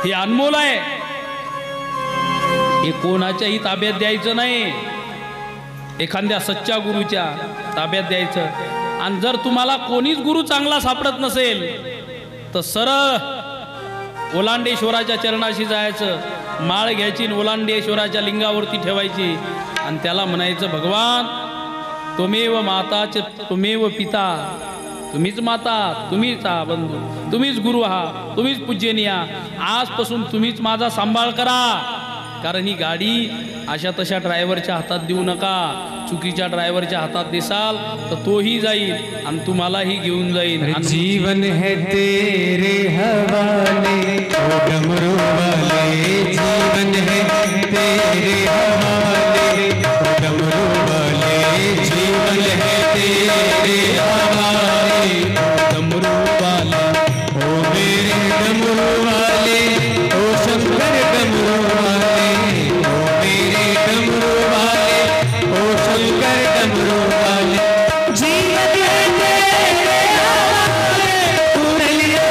Speaker 1: हे अनमोल आहे. हे कोणाच्याही ताब्यात द्यायचं नाही, एखाद्या सच्च्या गुरुच्या ताब्यात द्यायचं. आणि जर तुम्हाला कोणीच गुरु चांगला सापडत नसेल तर सरळ ओलांडेश्वराच्या चरणाशी जायचं, माळ घ्यायची, ओलांडेश्वराच्या लिंगावरती ठेवायची आणि त्याला म्हणायचं, भगवान त्वमेव माता च त्वमेव पिता, तुम्हीच माता, तुम्हीच हा बंधू, तुम्हीच गुरु आहात, तुम्हीच पूजनीय, आजपासून तुम्हीच माझा सांभाळ करा. कारण ही गाडी अशा तशा ड्रायव्हरच्या हातात देऊ नका. चुकीच्या ड्रायव्हरच्या हातात देसाल तर तोही जाईल आणि तुम्हालाही घेऊन जाईल.
Speaker 2: जीवन है तेरे हवाले ओ डमरू वाले, जीवन है तेरे हवाले ओ डमरू वाले, जीवन है तेरे हवाले ओ डमरू वाले, ओ मेरे डमरू वाले, ओ शंकर डमरू वाले, ओ मेरे डमरू वाले, ओ शंकर डमरू वाले. जीवन है तेरे हवाले मुरलिया,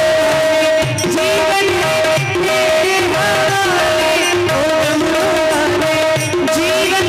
Speaker 2: जीवन है तेरे हवाले ओ डमरू वाले, जीवन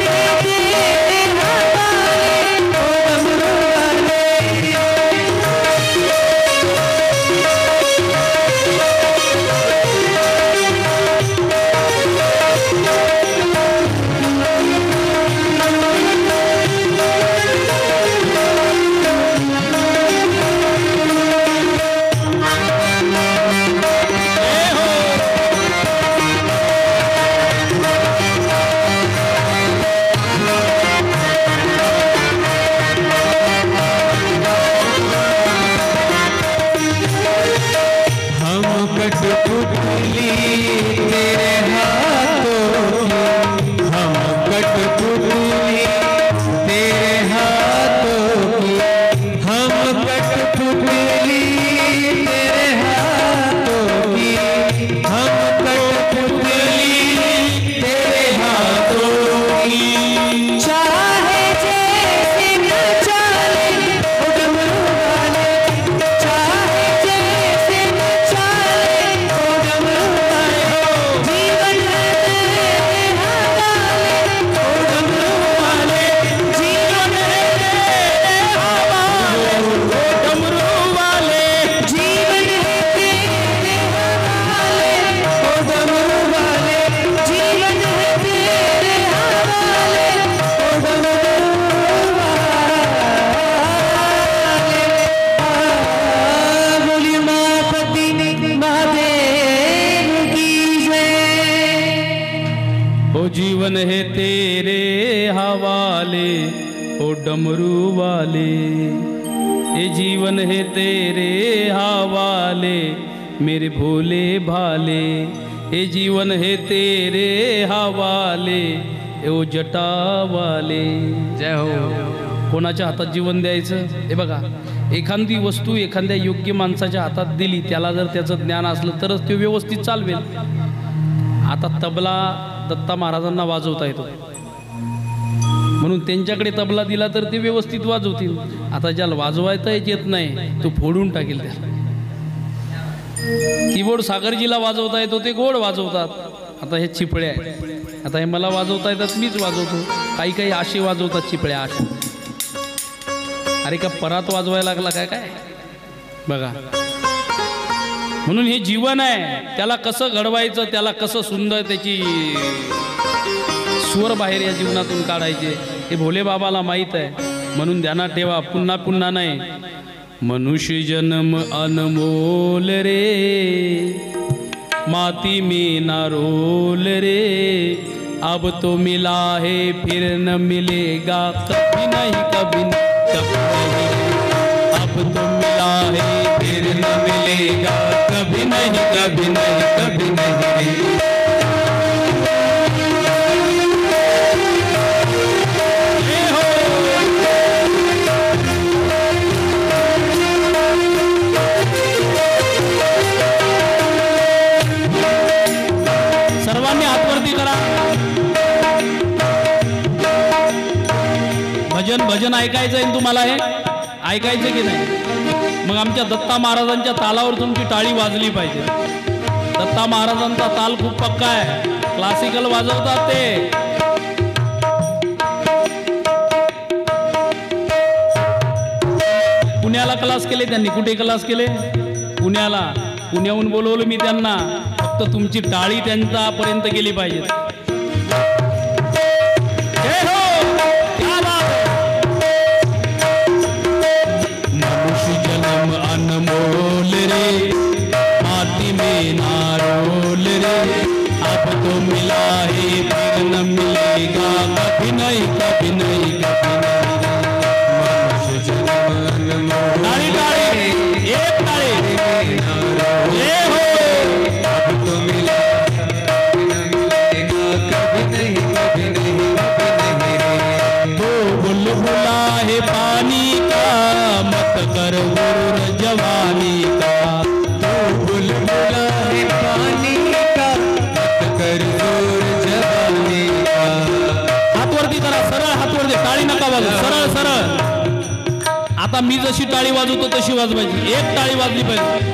Speaker 1: हवाले ओ डमरू वाले, ये जीवन है तेरे हवाले मेरे भोले भाले, ये जीवन है तेरे हवाले ओ जटा वाले।
Speaker 2: जय हो।
Speaker 1: कोणाच्या हातात जीवन द्यायचं? हे बघा, एखादी वस्तू एखाद्या योग्य माणसाच्या हातात दिली, त्याला जर त्याचं ज्ञान असलं तरच ते व्यवस्थित चालवेल. आता तबला दत्ता महाराजांना वाजवता येतो, म्हणून त्यांच्याकडे तबला दिला तर ते व्यवस्थित वाजवतील. आता ज्याला वाजवायता येत नाही तो फोडून टाकेल त्याला. कीबोर्ड सागरजीला वाजवता येतो, ते गोड वाजवतात. आता हे चिपळे आहे, आता हे मला वाजवता येतात, मीच वाजवतो. काही काही आशे वाजवतात चिपळ्या आशा. अरे का परात वाजवायला लागला काय काय बघा. म्हणून हे जीवन आहे, त्याला कसं घडवायचं, त्याला कसं सुंदर त्याची स्वर बाहेर या जीवनातून काढायचे हे भोले बाबाला माहीत आहे. म्हणून ध्यानात ठेवा, पुन्हा पुन्हा नाही. मनुष्य जन्म अनमोल रे, माती में ना रोल रे, अब तो मिला है फिर न मिलेगा कभी नहीं, कभी कभी नहीं. अब तो मिला है फिर न मिलेगा कभी नहीं, कभी नहीं, कभी नहीं. सर्वांनी हातवरती करा. भजन ऐकायचं आहे तुम्हाला, हे ऐकायचं की नाही? मग आमच्या दत्ता महाराजांच्या तालावर तुमची टाळी वाजली पाहिजे. दत्ता महाराजांचा ताल खूप पक्का आहे, क्लासिकल वाजवतात ते. पुण्याला क्लास केले त्यांनी. कुठे क्लास केले? पुण्याला. पुण्याहून बोलवलं मी त्यांना, फक्त तुमची टाळी त्यांच्यापर्यंत गेली पाहिजे. मनुष्य जन्म अनमोल रे, माटी में ना रोल रे, अब तो मिला है फिर न मिलेगा कभी नहीं, कभी नहीं, कभी नहीं. मनुष्य जन्म अनमोल, टाळी टाळी, एक टाळी. ये हो, अब तो मिला कभी नहीं, कभी नहीं, कभी नहीं. तो बुलबुला है पानी का, मत कर गुरूर जवानी का.
Speaker 2: तो बुलबुला है पानी का, मत कर गुरूर जवानी का.
Speaker 1: हातवरती करा, सरळ हातवरती, टाळी नका वाजवू, सरळ सरळ. आता मी जशी टाळी वाजवतो तशी वाजवायची. एक टाळी वाजली पाहिजे.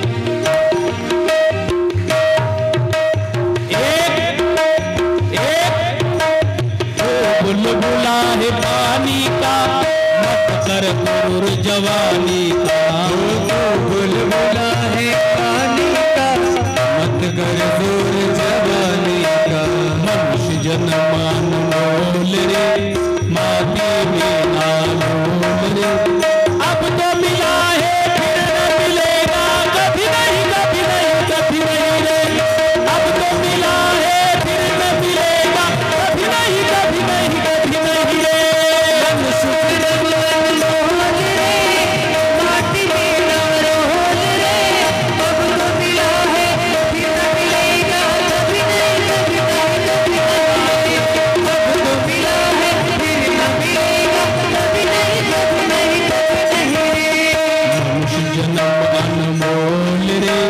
Speaker 1: बुलबुला है पानी का, मत कर गुरूर जवानी का.
Speaker 2: बुलबुला है पानी का, मत कर गुरूर जवानी का.
Speaker 1: मनुष्य जन्म अनमोल रे, माटी में ना रोल रे, अब तो मिला है फिर न मिलेगा कभी नहीं, कभी नहीं, कभी नहीं रे. अब तो मिला है फिर न मिलेगा कभी नहीं, कभी नहीं, कभी नहीं रे.
Speaker 2: माटी में ना रोल रे, अब तो मिला है फिर न मिलेगा कभी नहीं, कभी नहीं, कभी नहीं. अब तो मिला है फिर न मिलेगा कभी नहीं, कभी नहीं, कभी नहीं.
Speaker 1: मनुष्य जन्म अनमोल रे,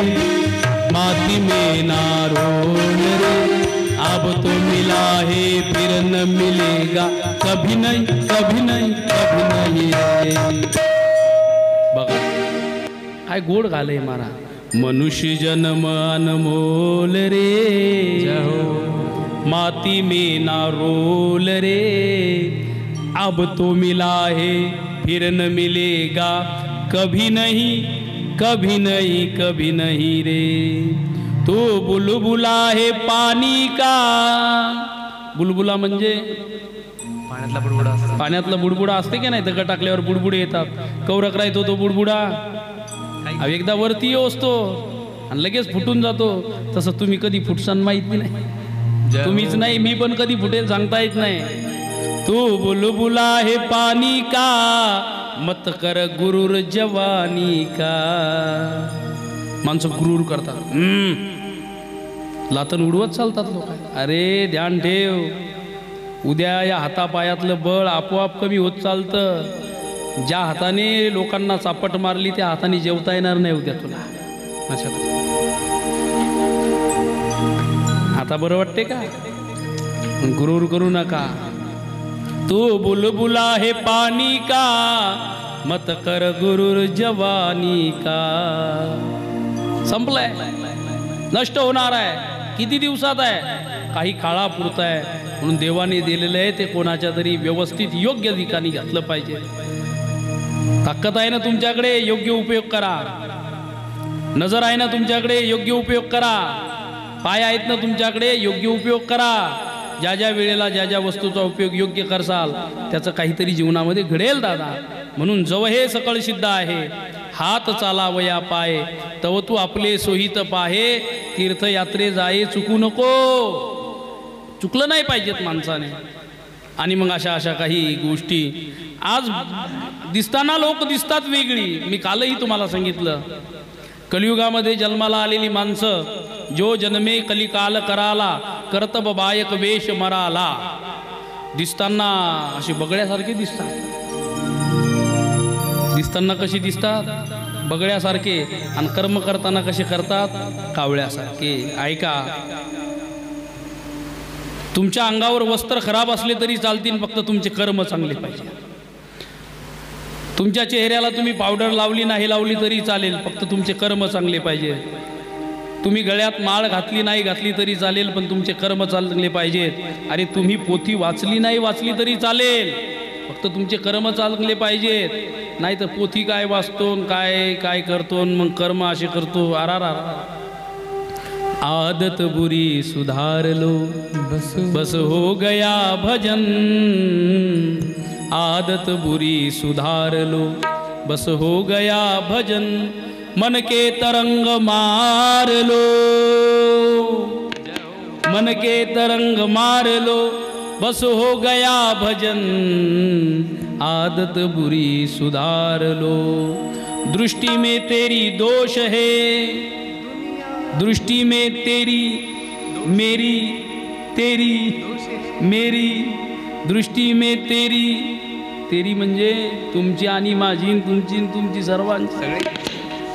Speaker 1: माटी में ना रोल रे, अब तो मिला है फिर न मिलेगा कभी नहीं, कभी नहीं, कभी नहीं रे. बघा काय गोड गाले मारा. मनुष्य जन्म अनमोल रे, माटी में ना रोल रे, अब तो मिला है फिर न मिलेगा कभी नहीं, कभी नहीं, कभी नहीं रे. तो बुलबुला है पानी का. बुलबुला म्हणजे पाण्यातला बुडबुडा असते की नाही, दगड टाकल्यावर बुडबुडे येतात. कौरक राहतो तो बुडबुडा, एकदा वरती येतो आणि लगेच फुटून जातो. तसं तुम्ही कधी फुटसान माहिती नाही, तुम्हीच नाही मी पण कधी फुटेल सांगता येत नाही. तू बुलबुला है पानी का मत कर गुरूर जवानी का. माणसं गुरूर करतात, लातन उडवत चालतात लोक. अरे ध्यान ठेव, उद्या या हातापायातलं बळ आपोआप कमी होत चालतं. ज्या हाताने लोकांना चापट मारली त्या हाताने जेवता येणार नाही उद्या तुला. आता बरं वाटते का? गुरूर करू नका. तू बुलबुला है पानी का मत कर गुरूर जवानी का. संपलंय, नष्ट होणार आहे. किती दिवसात आहे? काही काळापुरतं आहे. म्हणून देवाने दिलेलं आहे ते कोणाच्या तरी व्यवस्थित योग्य ठिकाणी घातलं पाहिजे. ताकद आहे ना तुमच्याकडे, योग्य उपयोग करा. नजर आहे ना तुमच्याकडे, योग्य उपयोग करा. पाय आहेत ना तुमच्याकडे, योग्य उपयोग करा. ज्या ज्या वेळेला ज्या ज्या वस्तूचा उपयोग योग्य करसाल त्याचं काहीतरी जीवनामध्ये घडेल दादा. म्हणून जव हे सकळ सिद्ध आहे, हात चालावया पाय तव तू आपले सोहित पाहे. तीर्थयात्रे जाये चुकू नको. चुकलं नाही पाहिजेत माणसाने. आणि मग अशा अशा काही गोष्टी आज दिसताना लोक दिसतात वेगळी. मी कालही तुम्हाला सांगितलं, कलियुगामध्ये जन्माला आलेली माणसं जो जन्मे कलिकाल कराला कर्तब बायक वेश मराला. दिसताना अशी बगड्यासारखे दिसतात. दिसताना कशी दिसतात? बगड्यासारखे. आणि कर्म करताना कसे करतात? कावळ्यासारखे. ऐका, तुमच्या अंगावर वस्त्र खराब असले तरी चालतील, फक्त तुमचे कर्म चांगले पाहिजे. तुमच्या चेहऱ्याला तुम्ही पावडर लावली नाही लावली तरी चालेल, फक्त तुमचे कर्म चांगले पाहिजे. तुम्ही गळ्यात माळ घातली नाही घातली तरी चालेल, पण तुमचे कर्म चांगले पाहिजेत. अरे तुम्ही पोथी वाचली नाही वाचली तरी चालेल, फक्त तुमचे कर्म चांगले पाहिजेत. नाही तर पोथी काय वाचतो, काय काय करतो, मग कर्म असे करतो. आरा आदत बुरी सुधार लो बस हो गया भजन. आदत बुरी सुधार लो बस हो गया भजन. मन के तरंग मार लो, मन के तरंग मार लो बस हो गया भजन. आदत बुरी सुधार लो. दृष्टि में तेरी दोष है, दृष्टि में तेरी मेरी तेरी मेरी. दृष्टि में तेरी, तेरी म्हणजे तुमची आणि माझी, तुमची सर्वांची.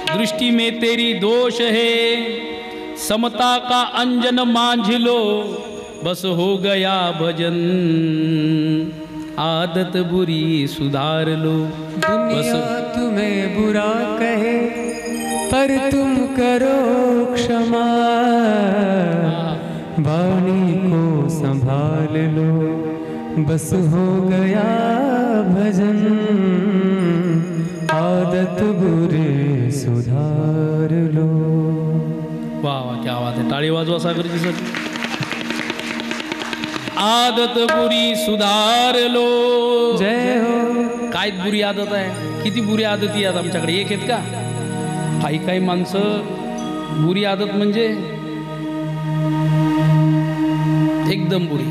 Speaker 1: दृष्टि में तेरी दोष है, समता का अंजन मांझ लो बस हो गया भजन. आदत बुरी सुधार लो.
Speaker 2: दुनिया तुम्हें बुरा कहे पर तुम करो क्षमा. वाणी को संभाल लो बस हो गया भजन. आदत बुरी सुधार लो.
Speaker 1: वाह वाह, क्या बात है. टाळी वाजवा सागरजी सर. आदत बुरी सुधार लो.
Speaker 2: जय हो.
Speaker 1: काय बुरी आदत आहे? किती बुरी आदती आहेत आमच्याकडे? एक आहेत का? काही काही माणसं बुरी आदत म्हणजे एकदम बुरी.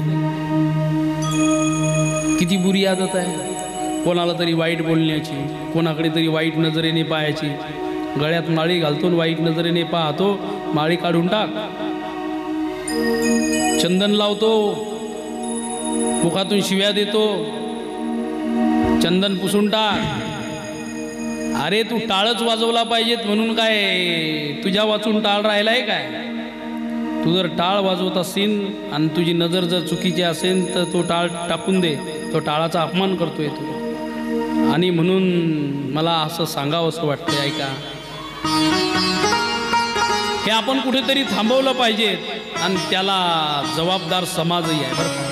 Speaker 1: किती बुरी आदत आहे? कोणाला तरी वाईट बोलण्याची, कोणाकडे तरी वाईट नजरेने पाहायची. गळ्यात माळी घालतो, वाईट नजरेने पाहतो, माळी काढून टाक. चंदन लावतो, मुखातून शिव्या देतो, चंदन पुसून टाक. अरे तू टाळच वाजवला पाहिजेत म्हणून काय तुझ्या वाचून टाळ राहिलाय काय? तू जर टाळ वाजवत असेल आणि तुझी नजर जर चुकीची असेल तर तो टाळ टाकून दे. तो टाळाचा अपमान करतोय तू. आणि म्हणून मला असं सांगावं असं वाटतं, ऐका, हे आपण कुठेतरी थांबवलं पाहिजे आणि त्याला जबाबदार समाजही आहे बरं का.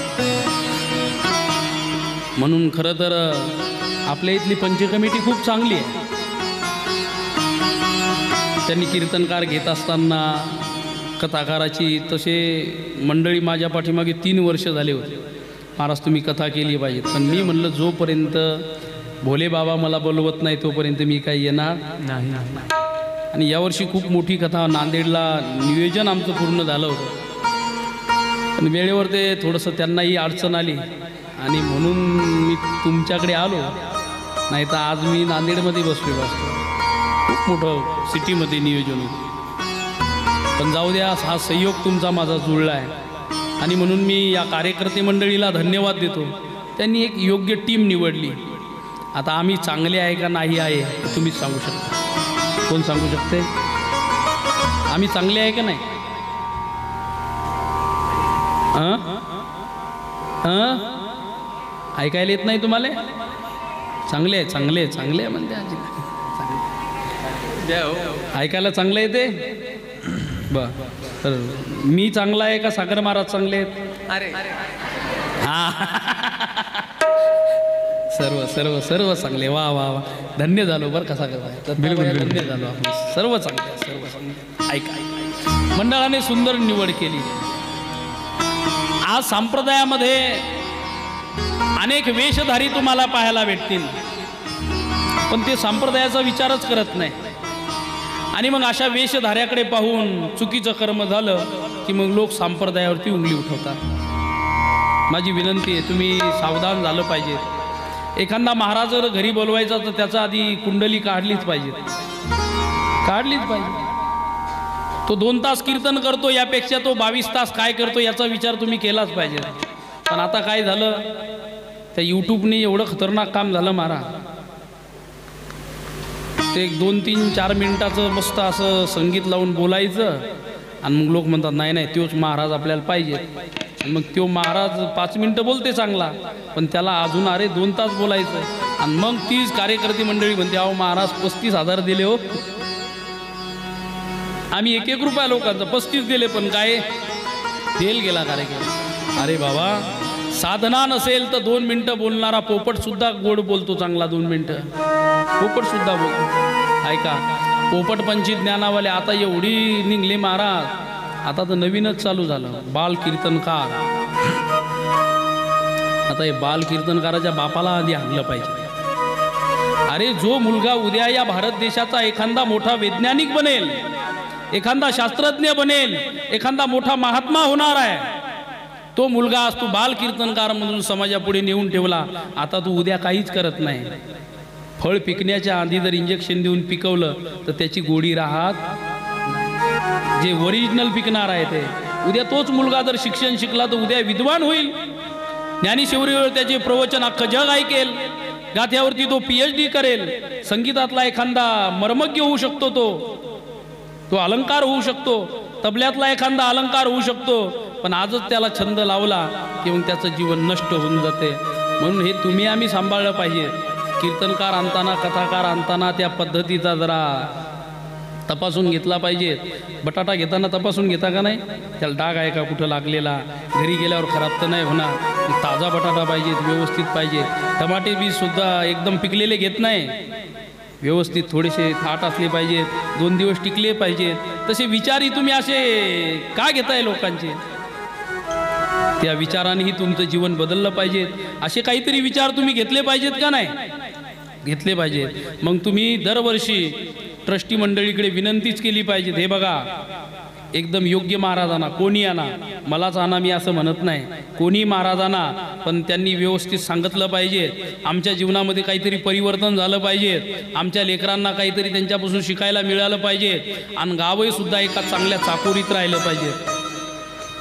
Speaker 1: म्हणून खरं तर आपल्या इथली पंच कमिटी खूप चांगली आहे. त्यांनी कीर्तनकार घेत असताना कथाकाराची तसे मंडळी माझ्या पाठीमागे 3 वर्ष झाले होते. महाराज तुम्ही कथा केली पाहिजे. पण मी म्हणलं जोपर्यंत भोले बाबा मला बोलवत नाही तोपर्यंत मी काही येणार नाही. आणि यावर्षी खूप मोठी कथा नांदेडला नियोजन आमचं पूर्ण झालं होतं, पण वेळेवर ते थोडंसं त्यांनाही अडचण आली आणि म्हणून मी तुमच्याकडे आलो, नाही तर आज मी नांदेडमध्ये बसलेलो असतो. खूप मोठं सिटीमध्ये नियोजन होतं. पण जाऊ द्या, हा संयोग तुमचा माझा जुळला आहे आणि म्हणून मी या कार्यकर्ते मंडळीला धन्यवाद देतो. त्यांनी एक योग्य टीम निवडली. आता आम्ही चांगले आहे का नाही आहे हे तुम्हीच सांगू शकता. कोण सांगू शकते आम्ही चांगले आहे का नाही? ऐकायला येत नाही तुम्हाला? चांगले आहे, चांगले आहे, चांगले आहे म्हणते आजी. ऐकायला चांगलं येते. बर, तर मी चांगला आहे का सागर महाराज चांगले आहेत?
Speaker 2: अरे
Speaker 1: हा, सर्व सर्व सर्व चांगले. वा वा वा, धन्य झालो बरं का सागर भाई. बिलकुल धन्य झालो आपण. सर्व चांगले, सर्व चांगले. ऐका, मंडळाने सुंदर निवड केली. आज संप्रदायामध्ये अनेक वेशधारी तुम्हाला पाहायला भेटतील, पण ते संप्रदायाचा विचारच करत नाही. आणि मग अशा वेशधाऱ्याकडे पाहून चुकीचं कर्म झालं की मग लोक संप्रदायावरती उंगली उठवतात. माझी विनंती आहे, तुम्ही सावधान झालं पाहिजे. एखादा महाराज जर घरी बोलवायचा तर त्याचा आधी कुंडली काढलीच पाहिजे, काढलीच पाहिजे. तो 2 तास कीर्तन करतो, यापेक्षा तो 22 तास काय करतो याचा विचार तुम्ही केलाच पाहिजे. पण आता काय झालं, त्या यूट्यूबने एवढं खतरनाक काम झालं महाराज. ते 2, 3, 4 मिनिटाचं मस्त असं संगीत लावून बोलायचं आणि मग लोक म्हणतात नाही नाही तोच महाराज आपल्याला पाहिजे. आणि मग तो महाराज 5 मिनिटं बोलते चांगला, पण त्याला अजून अरे 2 तास बोलायचं. आणि मग तीच कार्यकर्ते मंडळी म्हणते अहो महाराज 35,000 दिले हो. आम्ही 1-1 रुपया लोकांचा 35 दिले, पण काय फेल गेला कार्यक्रम. अरे बाबा, साधना नसेल तर 2 मिनिटं बोलणारा पोपट सुद्धा गोड बोलतो चांगला. 2 मिनिटं पोपट सुद्धा बोलतो. ऐका, पोपट पंचित ज्ञानावाले आता एवढी निघले महाराज. आता तर नवीनच चालू झालं, बाल कीर्तनकार. आता हे बाल कीर्तनकाराच्या बापाला आधी आणलं पाहिजे. अरे जो मुलगा उद्या या भारत देशाचा एखादा मोठा वैज्ञानिक बनेल, एखादा शास्त्रज्ञ बनेल, एखादा मोठा महात्मा होणार आहे, तो मुलगा आज तू बाल कीर्तनकार म्हणून समाजापुढे नेऊन ठेवला. आता तू उद्या काहीच करत नाही. फळ पिकण्याच्या आधी जर इंजेक्शन देऊन पिकवलं तर त्याची गोडी राहत. जे ओरिजिनल पिकणार आहे ते उद्या तोच मुलगा जर शिक्षण शिकला तर उद्या विद्वान होईल. ज्ञानेश्वरीवर त्याचे प्रवचन अख्खं जग ऐकेल. गाथ्यावरती तो PhD करेल. संगीतातला एखादा मर्मज्ञ होऊ शकतो, तो अलंकार होऊ शकतो. तबल्यातला एखादा अलंकार होऊ शकतो. पण आजच त्याला छंद लावला की मग त्याचं जीवन नष्ट होऊन जाते. म्हणून हे तुम्ही आम्ही सांभाळलं पाहिजे. कीर्तनकार आणताना, कथाकार आणताना त्या पद्धतीचा जरा तपासून घेतला पाहिजे. बटाटा घेताना तपासून घेता का नाही? त्याला डाग आहे का कुठं लागलेला? घरी गेल्यावर खराब तर नाही होणार. ताजा बटाटा पाहिजे, व्यवस्थित पाहिजे. टमाटे बी सुद्धा एकदम पिकलेले घेत नाही, व्यवस्थित थोडेसे थाट असले पाहिजेत, 2 दिवस टिकले पाहिजेत. तसे विचारही तुम्ही असे का घेताय लोकांचे? त्या विचारानेही तुमचं जीवन बदललं पाहिजे. असे काहीतरी विचार तुम्ही घेतले पाहिजेत का नाही? घेतले पाहिजेत. मग तुम्ही दरवर्षी ट्रस्टी मंडळीकडे विनंतीच केली पाहिजे. हे बघा, एकदम योग्य महाराजांना कोणी आणा, मलाच आणा मी असं म्हणत नाही, कोणी महाराजांना, पण त्यांनी व्यवस्थित सांगितलं पाहिजे. आमच्या जीवनामध्ये काहीतरी परिवर्तन झालं पाहिजे. आमच्या लेकरांना काहीतरी त्यांच्यापासून शिकायला मिळालं पाहिजे. आणि गावही सुद्धा एका चांगल्या चाकोरीत राहिलं पाहिजे.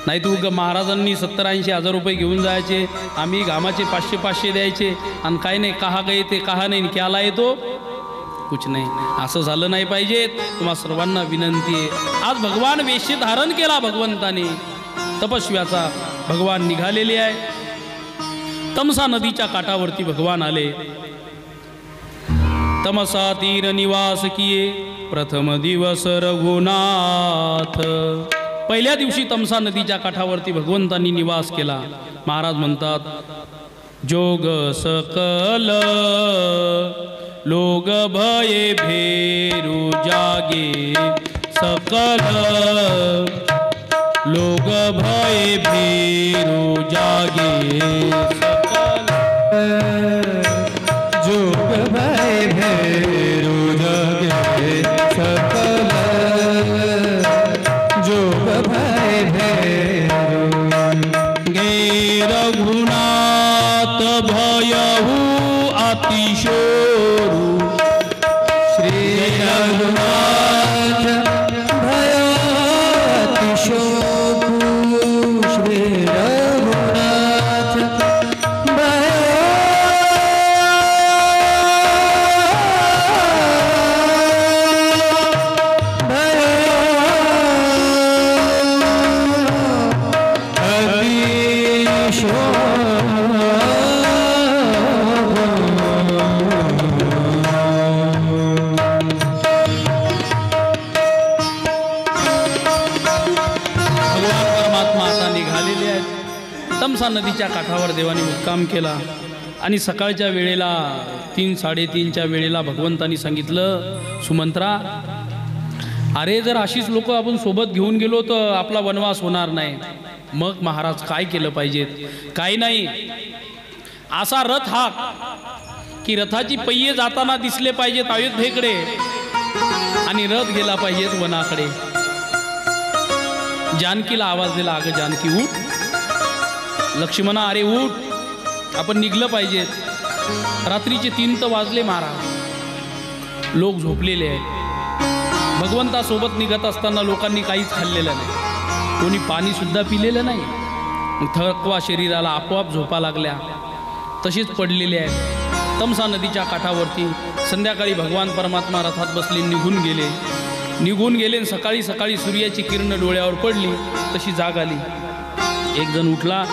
Speaker 1: नाही तू महाराजांनी 70-80 हजार रुपये घेऊन जायचे, आम्ही घामाचे 500-500 द्यायचे आणि काय नाही, कहा गए ते कहा नाही, क्याला येतो कुछ नाही. असं झालं नाही पाहिजे. तुम्हा सर्वांना विनंती आहे. आज भगवान वेश धारण केला भगवंताने, तपस्व्याचा भगवान निघालेले आहे. तमसा नदीच्या काठावरती भगवान आले. तमसा तीर निवास किये प्रथम दिवस रघुनाथ. पहिल्या दिवशी तमसा नदीच्या काठावरती भगवंतांनी निवास केला. महाराज म्हणतात, जोग सकल लोग भये भेरू जागे, सकल लोग भये भेरू जागे, सकल
Speaker 2: जोग भय भेरू जागे, सकल जोग भय भेरू
Speaker 1: गे रघुनाथ बहु अतिशोरू
Speaker 2: श्री रघुनाथ भयो अतिशोकू श्री रघुनाथ
Speaker 1: तमसा नदीच्या काठावर देवाने मुक्काम केला आणि सकाळच्या वेळेला 3-3:30च्या वेळेला भगवंतांनी सांगितलं, सुमंत्रा, अरे जर अशीच लोक आपण सोबत घेऊन गेलो तर आपला वनवास होणार नाही. मग महाराज काय केलं पाहिजे? काही नाही, असा रथ हाक की रथाची पहिये जाताना दिसले पाहिजेत अयोध्येकडे आणि रथ गेला पाहिजेत वनाकडे. जानकीला आवाज दिला, अगं जानकी उठ. लक्ष्मणा, अरे उठ, आपण निघलं पाहिजेत. रात्रीचे 3 तर वाजले महाराज, लोक झोपलेले आहेत. भगवंतासोबत निघत असताना लोकांनी काहीच खाल्लेलं नाही, कोणी पाणी सुद्धा पिलेलं नाही. थकवा शरीराला आपोआप झोपा लागल्या, तशीच पडलेले आहेत. तमसा नदीच्या काठावरती संध्याकाळी भगवान परमात्मा रथात बसले, निघून गेले. सकाळी सकाळी सूर्याची किरण डोळ्यावर पडली, तशी जाग आली. एक जण उठला,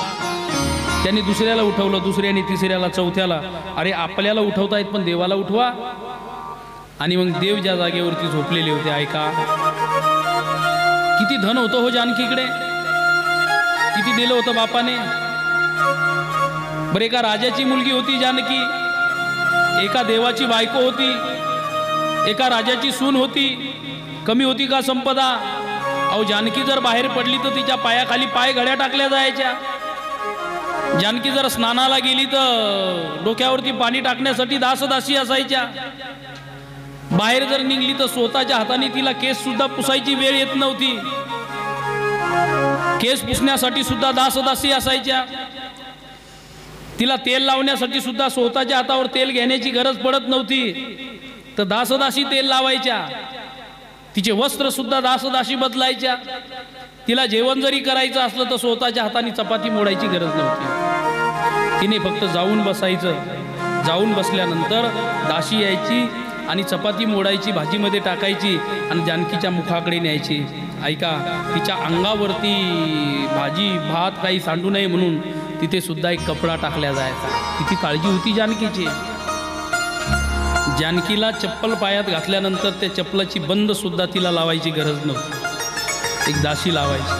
Speaker 1: त्याने दुसऱ्याला उठवलं, दुसऱ्याने तिसऱ्याला, चौथ्याला. अरे आपल्याला उठवतायत पण देवाला उठवा. आणि मग देव ज्या जागेवरती झोपलेले होते, ऐका किती धन होतं हो जानकीकडे, किती दिलं होतं बापाने. बरं, एका राजाची मुलगी होती जानकी, एका देवाची बायको होती, एका राजाची सून होती. कमी होती का संपदा? अहो, जानकी जर बाहेर पडली तर तिच्या पायाखाली पाय घड्या टाकल्या जायच्या. जानकी जर स्नानाला गेली तर डोक्यावरती पाणी टाकण्यासाठी दासदासी असायच्या. बाहेर जर निघली तर स्वतःच्या हाताने तिला केस सुद्धा पुसायची वेळ येत नव्हती. केस पुसण्यासाठी सुद्धा दासदासी असायच्या. तिला तेल लावण्यासाठी सुद्धा स्वतःच्या हातावर तेल घेण्याची गरज पडत नव्हती, तर दासदासी तेल लावायच्या. तिचे वस्त्र सुद्धा दासदासी बदलायच्या. तिला जेवण जरी करायचं असलं तर स्वतःच्या हाताने चपाती मोडायची गरज नव्हती. तिने फक्त जाऊन बसायचं. जाऊन बसल्यानंतर दासी यायची आणि चपाती मोडायची, भाजीमध्ये टाकायची आणि जानकीच्या मुखाकडे न्यायची. ऐका, तिच्या अंगावरती भाजी भात काही सांडू नये म्हणून तिथे सुद्धा एक कपडा टाकला जायचा. किती काळजी होती जानकीची. जानकीला चप्पल पायात घातल्यानंतर त्या चप्पलाची बंद सुद्धा तिला लावायची गरज नव्हती, एक दासी लावायची.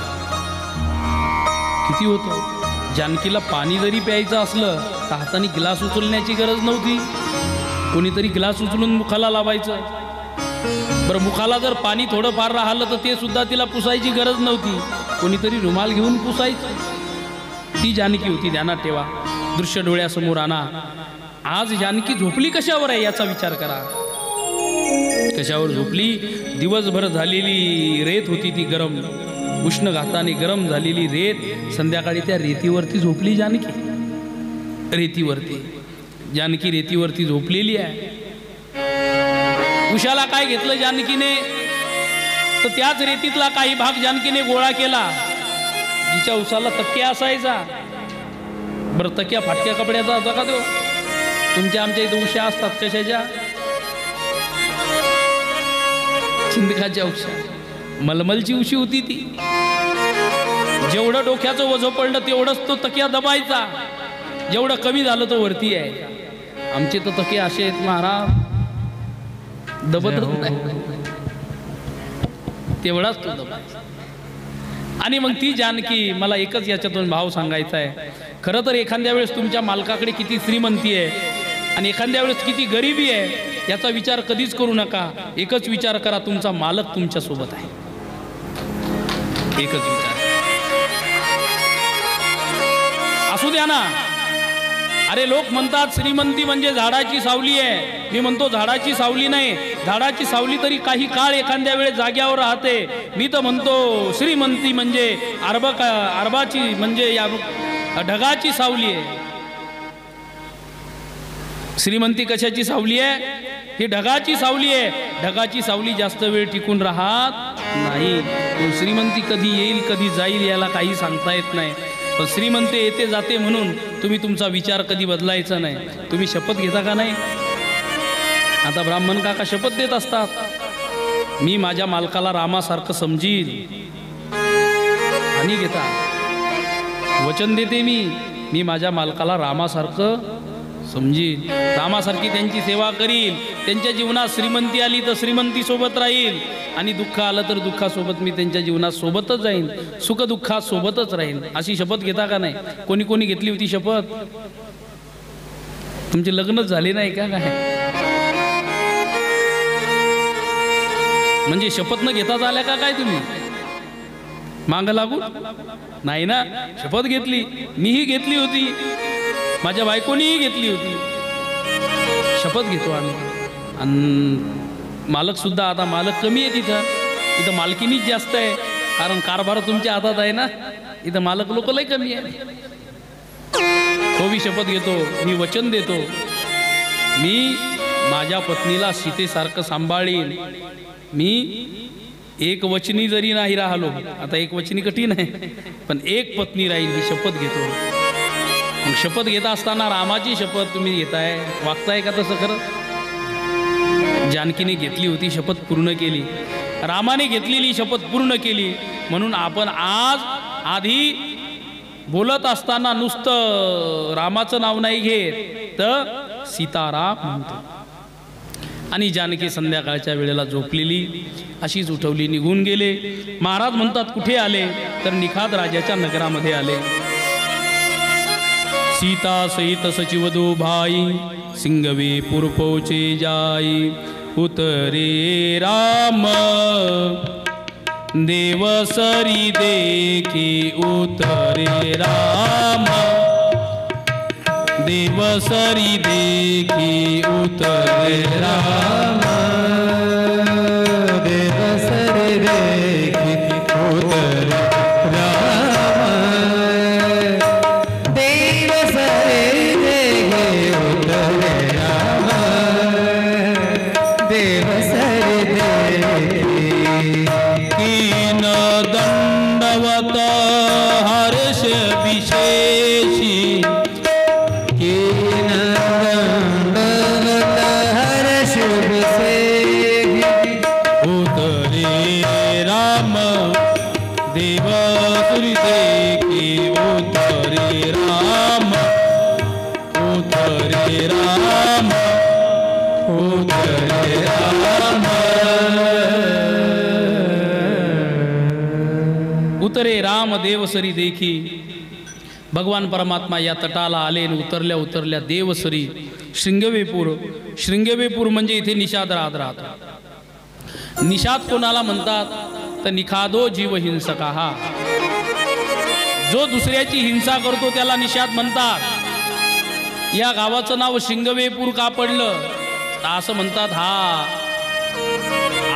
Speaker 1: किती होतं. जानकीला पाणी जरी प्यायचं असलं तर हाताने ग्लास उचलण्याची गरज नव्हती, कोणीतरी ग्लास उचलून मुखाला लावायचं. बरं, मुखाला जर पाणी थोडंफार राहिलं तर ते सुद्धा तिला पुसायची गरज नव्हती, कोणीतरी रुमाल घेऊन पुसायचं. ती जानकी होती, ध्यानात ठेवा. दृश्य डोळ्यासमोर आणा. आज जानकी झोपली कशावर आहे याचा विचार करा. कशावर झोपली? दिवसभर झालेली रेत होती ती गरम, उष्ण घाताने गरम झालेली रेत. संध्याकाळी त्या रेतीवरती झोपली जानकी. रेतीवरती जानकी रेतीवरती झोपलेली आहे. उशाला काय घेतलं जानकीने, तर त्याच रेतीतला काही भाग जानकीने गोळा केला. जिच्या उसाला तक्क्या असायचा. बरं, तक्क्या फाटक्या कपड्याचा होता का तो? तुमच्या आमच्या इथं उशा असतात कशाच्या? चिंदकाच्या उशा. मलमलची उशी होती ती. जेवढं डोक्याचं वजन पडलं तेवढंच तो तक्या दबायचा, जेवढं कमी झालं तो वरती आहे. आमचे तर तके असे आहेत महाराज, दबतच नाही, तेवढाच तो दबायचा. आणि मग ती जानकी, मला एकच याच्यातून भाव सांगायचा आहे. खरं तर एखाद्या वेळेस तुमच्या मालकाकडे किती श्रीमंती आहे आणि एखाद्या वेळेस किती गरिबी आहे याचा विचार कधीच करू नका. एकच विचार करा, तुमचा मालक तुमच्या सोबत आहे. एकच विचार असू द्या ना. अरे लोक म्हणतात श्रीमंती म्हणजे झाडाची सावली आहे. मी म्हणतो झाडाची सावली नाही, झाडाची सावली तरी काही काळ एखाद्या वेळेस जाग्यावर राहते. मी तर म्हणतो श्रीमंती म्हणजे अरबाची म्हणजे या ढगाची सावली आहे. श्रीमंती कशाची सावली आहे? ही ढगाची सावली आहे. ढगाची सावली जास्त वेळ टिकून राहत नाही. पण श्रीमंती कधी येईल कधी जाईल याला काही सांगता येत नाही. पण श्रीमंती येते जाते म्हणून तुम्ही तुमचा विचार कधी बदलायचा नाही. तुम्ही शपथ घेता का नाही? आता ब्राह्मण काका शपथ देत असतात, मी माझ्या मालकाला रामासारखं समजील. आणि घेता वचन देते, मी माझ्या मालकाला रामासारखं समजील, रामासारखी त्यांची सेवा करील. त्यांच्या जीवनात श्रीमंती आली तर श्रीमंती सोबत राहील, आणि दुःख आलं तर दुःखासोबत मी त्यांच्या जीवनात सोबतच जाईन, सुख दुःखात सोबतच राहील. अशी शपथ घेता का नाही? कोणी कोणी घेतली होती शपथ? तुमचे लग्नच झाले नाही का काय? म्हणजे शपथ न घेताच आल्या का काय तुम्ही? मागं लागून नाही ना. शपथ घेतली, मीही घेतली होती, माझ्या बायकोनीही घेतली होती. शपथ घेतो आम्ही. आणि मालक सुद्धा, आता मालक कमी आहे इथं मालकीनीच जास्त आहे, कारण कारभार तुमच्या हातात आहे ना. इथं मालक लोक लय कमी आहे. तो मी शपथ घेतो, मी वचन देतो, मी माझ्या पत्नीला सीतेसारखं सांभाळीन. मी एक वचनी जरी नाही राहिलो, आता एक वचनी कठीण आहे, पण एक पत्नी राहील ही शपथ घेतो. मग शपथ घेत असताना रामाची शपथ तुम्ही घेताय, वागताय का तसं? खरं जानकीने घेतली होती, शपथ पूर्ण केली. रामाने घेतलेली शपथ पूर्ण केली. म्हणून आपण आज आधी बोलत असताना नुसतं रामाचं नाव नाही घेत, तर सीताराम म्हणतो. आणि जानकी संध्याकाळच्या वेळेला झोपलेली अशीच उठवली, निघून गेले. महाराज म्हणतात कुठे आले? तर निखाद राजाच्या नगरामध्ये आले. सीता सहित सचिवधू भाई सिंगवे पुर पोचे जाई. उतरे राम देवसरी देखी, उतरे राम देवसरी देखी. उतरे राम देवसरी देखी. उतरे राम देवसरी देखी. उतरे राम देवसरी देखी. कीन दंडवत हर्ष विशेषी. उतरे राम देवसरी देखी. भगवान परमात्मा या तटाला आले. उतरल्या उतरल्या देवसरी शृंगवेपूर. शृंगवेपूर म्हणजे इथे निषाद राहतात. निषाद कोणाला म्हणतात तर निखादो जीव हिंसका. हा जो दुसऱ्याची हिंसा करतो त्याला निषाद म्हणतात. या गावाचं नाव शृंगवेपूर का पडलं तर असं म्हणतात, हा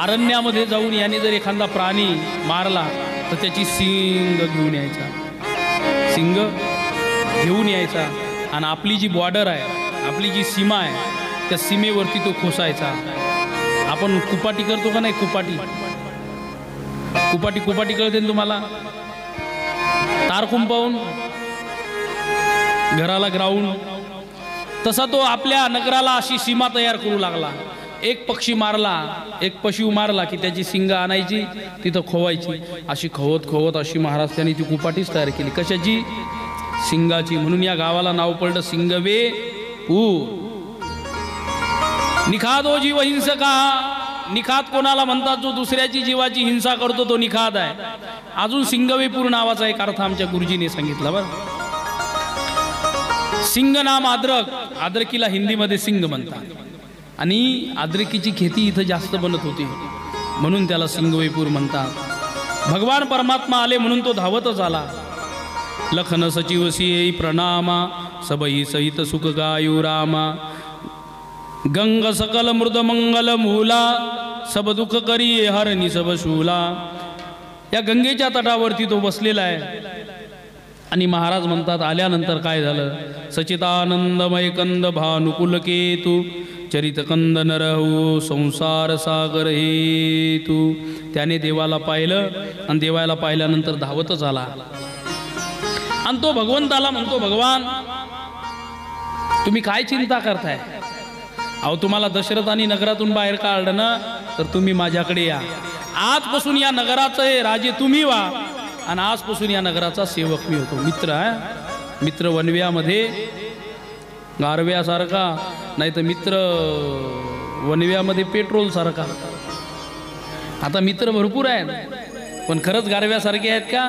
Speaker 1: अरण्यामध्ये जाऊन याने जर एखादा प्राणी मारला तर त्याची सिंग घेऊन यायचा. सिंग घेऊन यायचा आणि आपली जी बॉर्डर आहे, आपली जी सीमा आहे, त्या सीमेवरती तो खोसायचा. आपण कुपाटी करतो का नाही? कुपाटी कळते ना तुम्हाला? तार कुंपावून घराला ग्राउंड, तसा तो आपल्या नगराला अशी सीमा तयार करू लागला. एक पक्षी मारला, एक पशु मारला की त्याची सिंग आणायची, तिथं खोवायची. अशी खवत अशी महाराष्ट्राने ती कुपाटीच तयार केली. कशाची? सिंगाची. म्हणून या गावाला नाव पडलं सिंगवेपूर. निखादो जीव हिंसका. निखाद कोणाला म्हणतात? जो दुसऱ्याची जीवाची हिंसा करतो तो निखाद आहे. अजून सिंगवेपूर नावाचा एक अर्थ आमच्या गुरुजीने सांगितला बरं. सिंग नाम अद्रक. अद्रकीला हिंदीमध्ये सिंग म्हणतात. आणि अद्रकीची खेती इथं जास्त बनत होती म्हणून त्याला सिंगवेपूर म्हणतात. भगवान परमात्मा आले म्हणून तो धावतच आला. लखन सचिव सिये प्रणामा. सबई सहित सुख गायु रामा. गंग सकल मृद मंगल मूला. सब दुःख करी हरणी सब शूला. या गंगेच्या तटावरती तो बसलेला आहे आणि महाराज म्हणतात आल्यानंतर काय झालं, सचितानंदमय कंद भानुकुलकेतू चरितकंद नरहू संसार सागर हेतू. त्याने देवाला पाहिलं आणि देवाला पाहिल्यानंतर धावतच आला आणि तो भगवंताला म्हणतो, भगवान तुम्ही काय चिंता करताय? अहो तुम्हाला दशरथानी नगरातून बाहेर काढलं ना, तर तुम्ही माझ्याकडे या. आजपासून या नगराचे राजे तुम्ही व्हा आणि आजपासून या नगराचा सेवक मी होतो. मित्र आहे, मित्र वनव्यामध्ये गारव्यासारखा, नाही तर मित्र वनव्यामध्ये पेट्रोल सारखा. आता मित्र भरपूर आहेत, पण खरंच गारव्यासारखे आहेत का?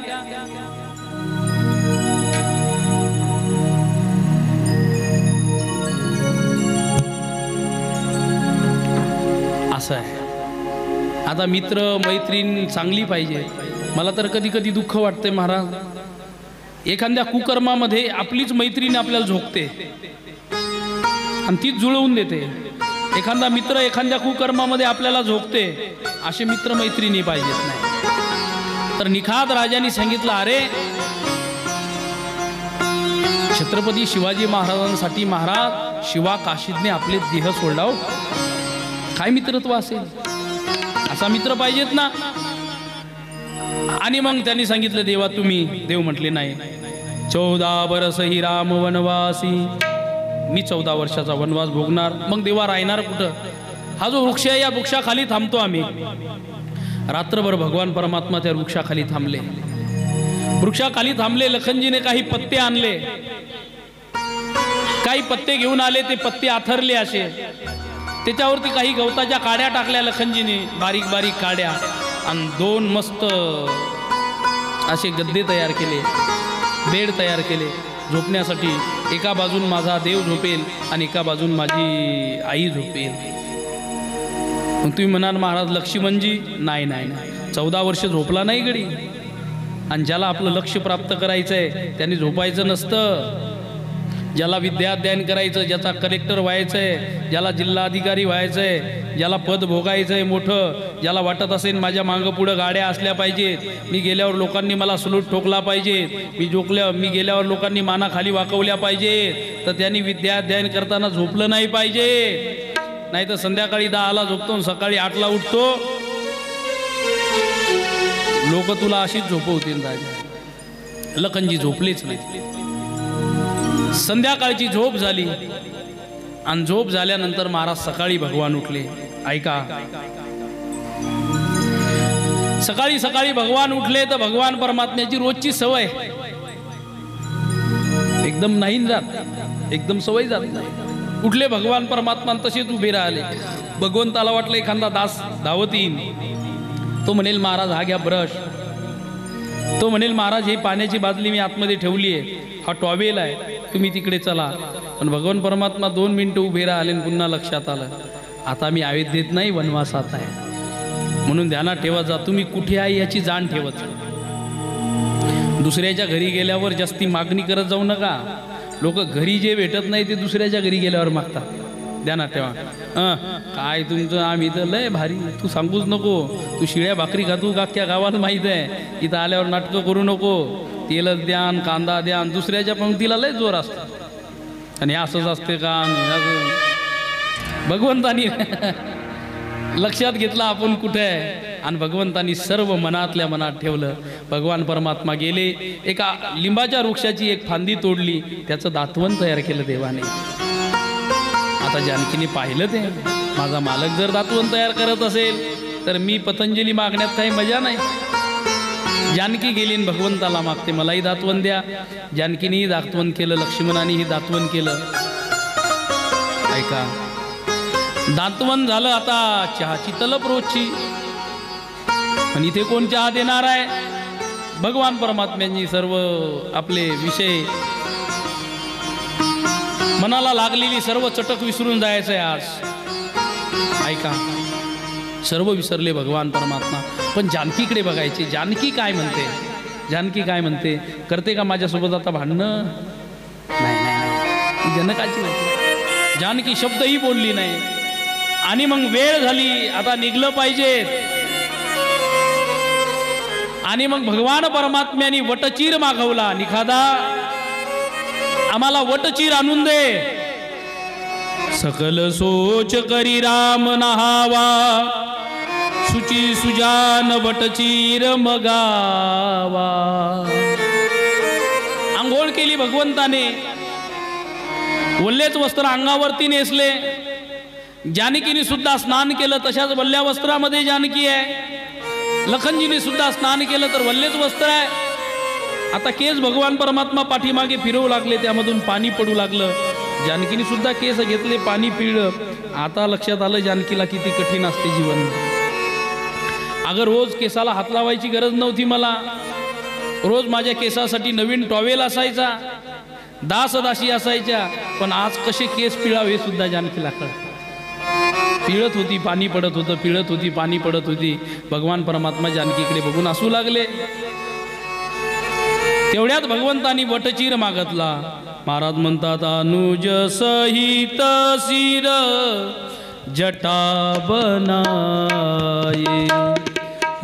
Speaker 1: असं आहे. आता मित्र मैत्रीण चांगली पाहिजे. मला तर कधी कधी दुःख वाटते महाराज, एखाद्या कुकर्मामध्ये आपलीच मैत्रीण आपल्याला झोकते आणि तीच जुळवून देते. एखादा मित्र एखाद्या कुकर्मामध्ये आपल्याला झोकते, असे मित्र मैत्रिणी पाहिजेत नाही. तर निखात राजांनी सांगितलं, अरे छत्रपती शिवाजी महाराजांसाठी महाराज शिवा काशीदने आपले देह सोडला. काय मित्रत्व असेल, असा मित्र पाहिजेत ना. आणि मग त्यांनी सांगितलं, देवा तुम्ही. देव म्हटले नाही, 14 वर्ष ही राम वनवासी, मी 14 वर्षाचा वनवास भोगणार. मग देवा राहणार कुठं? हा जो वृक्ष आहे या वृक्षाखाली थांबतो आम्ही. रात्रभर भगवान परमात्मा त्या वृक्षाखाली थांबले. वृक्षाखाली थांबले. लखनजीने काही पत्ते आणले, काही पत्ते घेऊन आले. ते पत्ते आथरले असे, त्याच्यावरती काही गवताच्या काड्या टाकल्या लखनजीने, बारीक बारीक काड्या, आणि 2 मस्त असे गद्दे तयार केले, बेड तयार केले झोपण्यासाठी. एका बाजून माझा देव झोपेल आणि एका बाजून माझी आई झोपेल. मग तुम्ही म्हणाल महाराज लक्ष्मणजी, नाही नाही नाही, 14 वर्ष झोपला नाही गडी. आणि ज्याला आपलं लक्ष्य प्राप्त करायचं आहे त्यांनी झोपायचं नसतं. ज्याला विद्याध्ययन करायचं, ज्याचा कलेक्टर व्हायचं आहे, ज्याला जिल्हाधिकारी व्हायचं आहे, ज्याला पद भोगायचं आहे मोठं, ज्याला वाटत असेल माझ्या मागं पुढं गाड्या असल्या पाहिजेत, मी गेल्यावर लोकांनी मला सलूट ठोकला पाहिजे, मी गेल्यावर लोकांनी माना खाली वाकवल्या पाहिजेत, तर त्यांनी विद्याध्ययन करताना झोपलं नाही पाहिजे. नाही तर संध्याकाळी 10ला झोपतो, सकाळी 8ला उठतो. लोक तुला अशीच झोपवतील राजा. लखनजी झोपलेच नाही. संध्याकाळची झोप झाली आणि झोप झाल्यानंतर महाराज सकाळी भगवान उठले. ऐका, सकाळी सकाळी भगवान उठले तर भगवान परमात्म्याची रोजची सवय एकदम नाही जात, एकदम सवय जात नाही. उठले भगवान परमात्मा तसेच उभे राहिले. भगवंताला वाटलं एखादा दास धावत येईन. तो म्हणेल महाराज हा घ्या ब्रश. तो म्हणेल महाराज ही पाण्याची बादली मी आतमध्ये ठेवली आहे, हा टॉवेल आहे, तुम्ही तिकडे चला. पण भगवान परमात्मा 2 मिनिटं उभे राहिले आणि पुन्हा लक्षात आलं, आता मी अयोध्येत नाही वनवासात आहे. म्हणून ध्यानात ठेवा, जा तुम्ही कुठे आहे याची जाण ठेवत. दुसऱ्याच्या घरी गेल्यावर जास्ती मागणी करत जाऊ नका. लोक घरी जे भेटत नाही ते दुसऱ्याच्या घरी गेल्यावर मागतात. ध्यानात ठेवा. काय तुमचं, आम्ही तर लय भारी, तू सांगूच नको, तू शिळ्या भाकरी खातू अख्ख्या गावाला माहीत आहे. इथं आल्यावर नाटकं करू नको, तेलच द्यान कांदा द्यान. दुसऱ्याच्या पंक्तीला लय जोर असतो. आणि असंच असते का? भगवंतानी लक्षात घेतलं आपण कुठे आहे, आणि भगवंतानी सर्व मनातल्या मनात ठेवलं. भगवान परमात्मा गेले, एका लिंबाच्या वृक्षाची एक फांदी तोडली, त्याचं दातवण तयार केलं देवाने. आता जानकीने पाहिलं ते, माझा मालक जर दातवण तयार करत असेल तर मी पतंजली मागण्यात काही मजा नाही. जानकी गेली आणि भगवंताला मागते, मलाही दातवण द्या. जानकीनेही दातवण केलं, लक्ष्मणानेही दातवण केलं. ऐका, दातवण झालं. आता चहाची तलप रोजची, आणि इथे कोण चहा देणार आहे? भगवान परमात्म्यांनी सर्व आपले विषय, मनाला लागलेली सर्व चटक विसरून जायचं आहे आज. ऐका, सर्व विसरले भगवान परमात्मा, पण जानकीकडे बघायचे. जानकी काय म्हणते? जानकी काय म्हणते? करते का माझ्यासोबत आता भांडणं? नाही नाही, जनकाची नाही. जानकी शब्दही बोलली नाही. आणि मग वेळ झाली, आता निघलं पाहिजे. आणि मग भगवान परमात्म्याने वटचीर मागवला, निखादा आम्हाला वटचीर आणून दे. सकल सोच करी राम नहावा, सुची सुजान वटचीर मगावा. आंघोळ केली भगवंताने, वल्लेच वस्त्र अंगावरती नेसले. जानकीने सुद्धा स्नान केलं, तशाच वल्ल्या वस्त्रामध्ये जानकी आहे. लखनजीने सुद्धा स्नान केलं तर वल्लेच वस्त्र आहे. आता केस भगवान परमात्मा पाठीमागे फिरवू लागले, त्यामधून पाणी पडू लागलं. जानकीने सुद्धा केस घेतले, पाणी पिळलं. आता लक्षात आलं जानकीला किती कठीण असते जीवन. अगं रोज केसाला हात लावायची गरज नव्हती मला. रोज माझ्या केसासाठी नवीन टॉवेल असायचा, दासदासी असायच्या. पण आज कसे केस पिळावे सुद्धा जानकीला कळत. पिळत होती, पाणी पडत होतं, पिळत होती, पाणी पडत होती. भगवान परमात्मा जानकीकडे बघून हसू लागले. तेवढ्यात भगवंतानी वटचीर मागितला. महाराज म्हणतात अनुज सहित शिर जटा बनाये,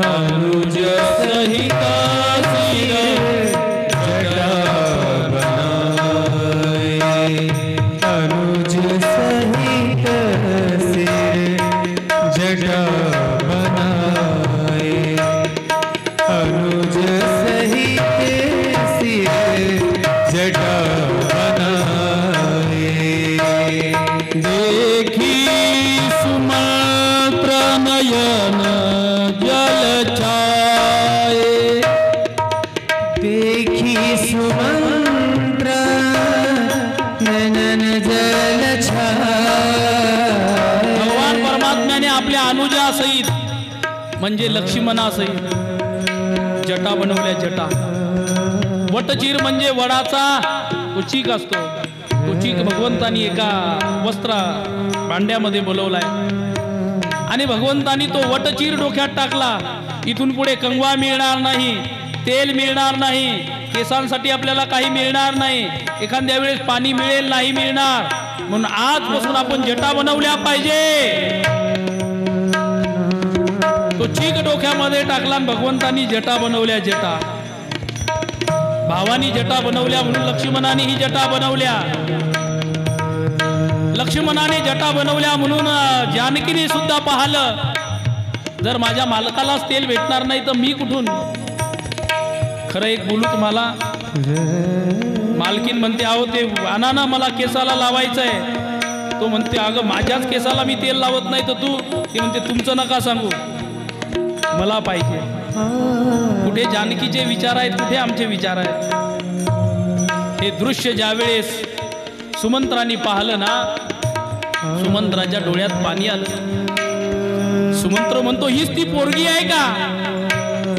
Speaker 1: अनुज सहित शिर जटा बनाये,
Speaker 2: अनुज सहित सिर जटा बनाए, अनुज सहित सिर जटा बनाए.
Speaker 1: देखी सुमंत्र नयन जल छाये,
Speaker 2: देखी सुमंत्र नयन जल छाये.
Speaker 1: भगवान परमात्म्याने आपल्या अनुजासहित म्हणजे लक्ष्मणासहित जटा बनवल्या. जटा वटचीर म्हणजे वडाचा तो चीक असतो. तो चीक भगवंतानी एका वस्त्र भांड्यामध्ये बोलवलाय आणि भगवंतानी तो वटचीर डोक्यात टाकला. इथून पुढे कंगवा मिळणार नाही, तेल मिळणार नाही, केसांसाठी आपल्याला काही मिळणार नाही, एखाद्या वेळेस पाणी मिळेल नाही मिळणार. म्हणून आजपासून आपण जटा बनवल्या पाहिजे. तो चीक डोक्यामध्ये टाकला आणि भगवंतानी जटा बनवल्या. जटा भावानी जटा बनवल्या म्हणून लक्ष्मणाने ही जटा बनवल्या. लक्ष्मणाने जटा बनवल्या म्हणून जानकीने सुद्धा पाहिलं, जर माझ्या मालकालाच तेल भेटणार नाही तर मी कुठून. खरं एक बोलू तुम्हाला, मालकीन म्हणते अहो ते आणा ना, मला केसाला लावायचंय. तो म्हणते अगं माझ्याच केसाला मी तेल लावत नाही तर तू. ते म्हणते तुमचं नका सांगू, मला पाहिजे. कुठे जानकीचे विचार आहेत, कुठे आमचे विचार आहेत. हे दृश्य ज्यावेळेस सुमंत्रांनी पाहिलं ना, सुमंत्राच्या डोळ्यात पाणी आलं. सुमंत्र म्हणतो हीच ती पोरगी आहे का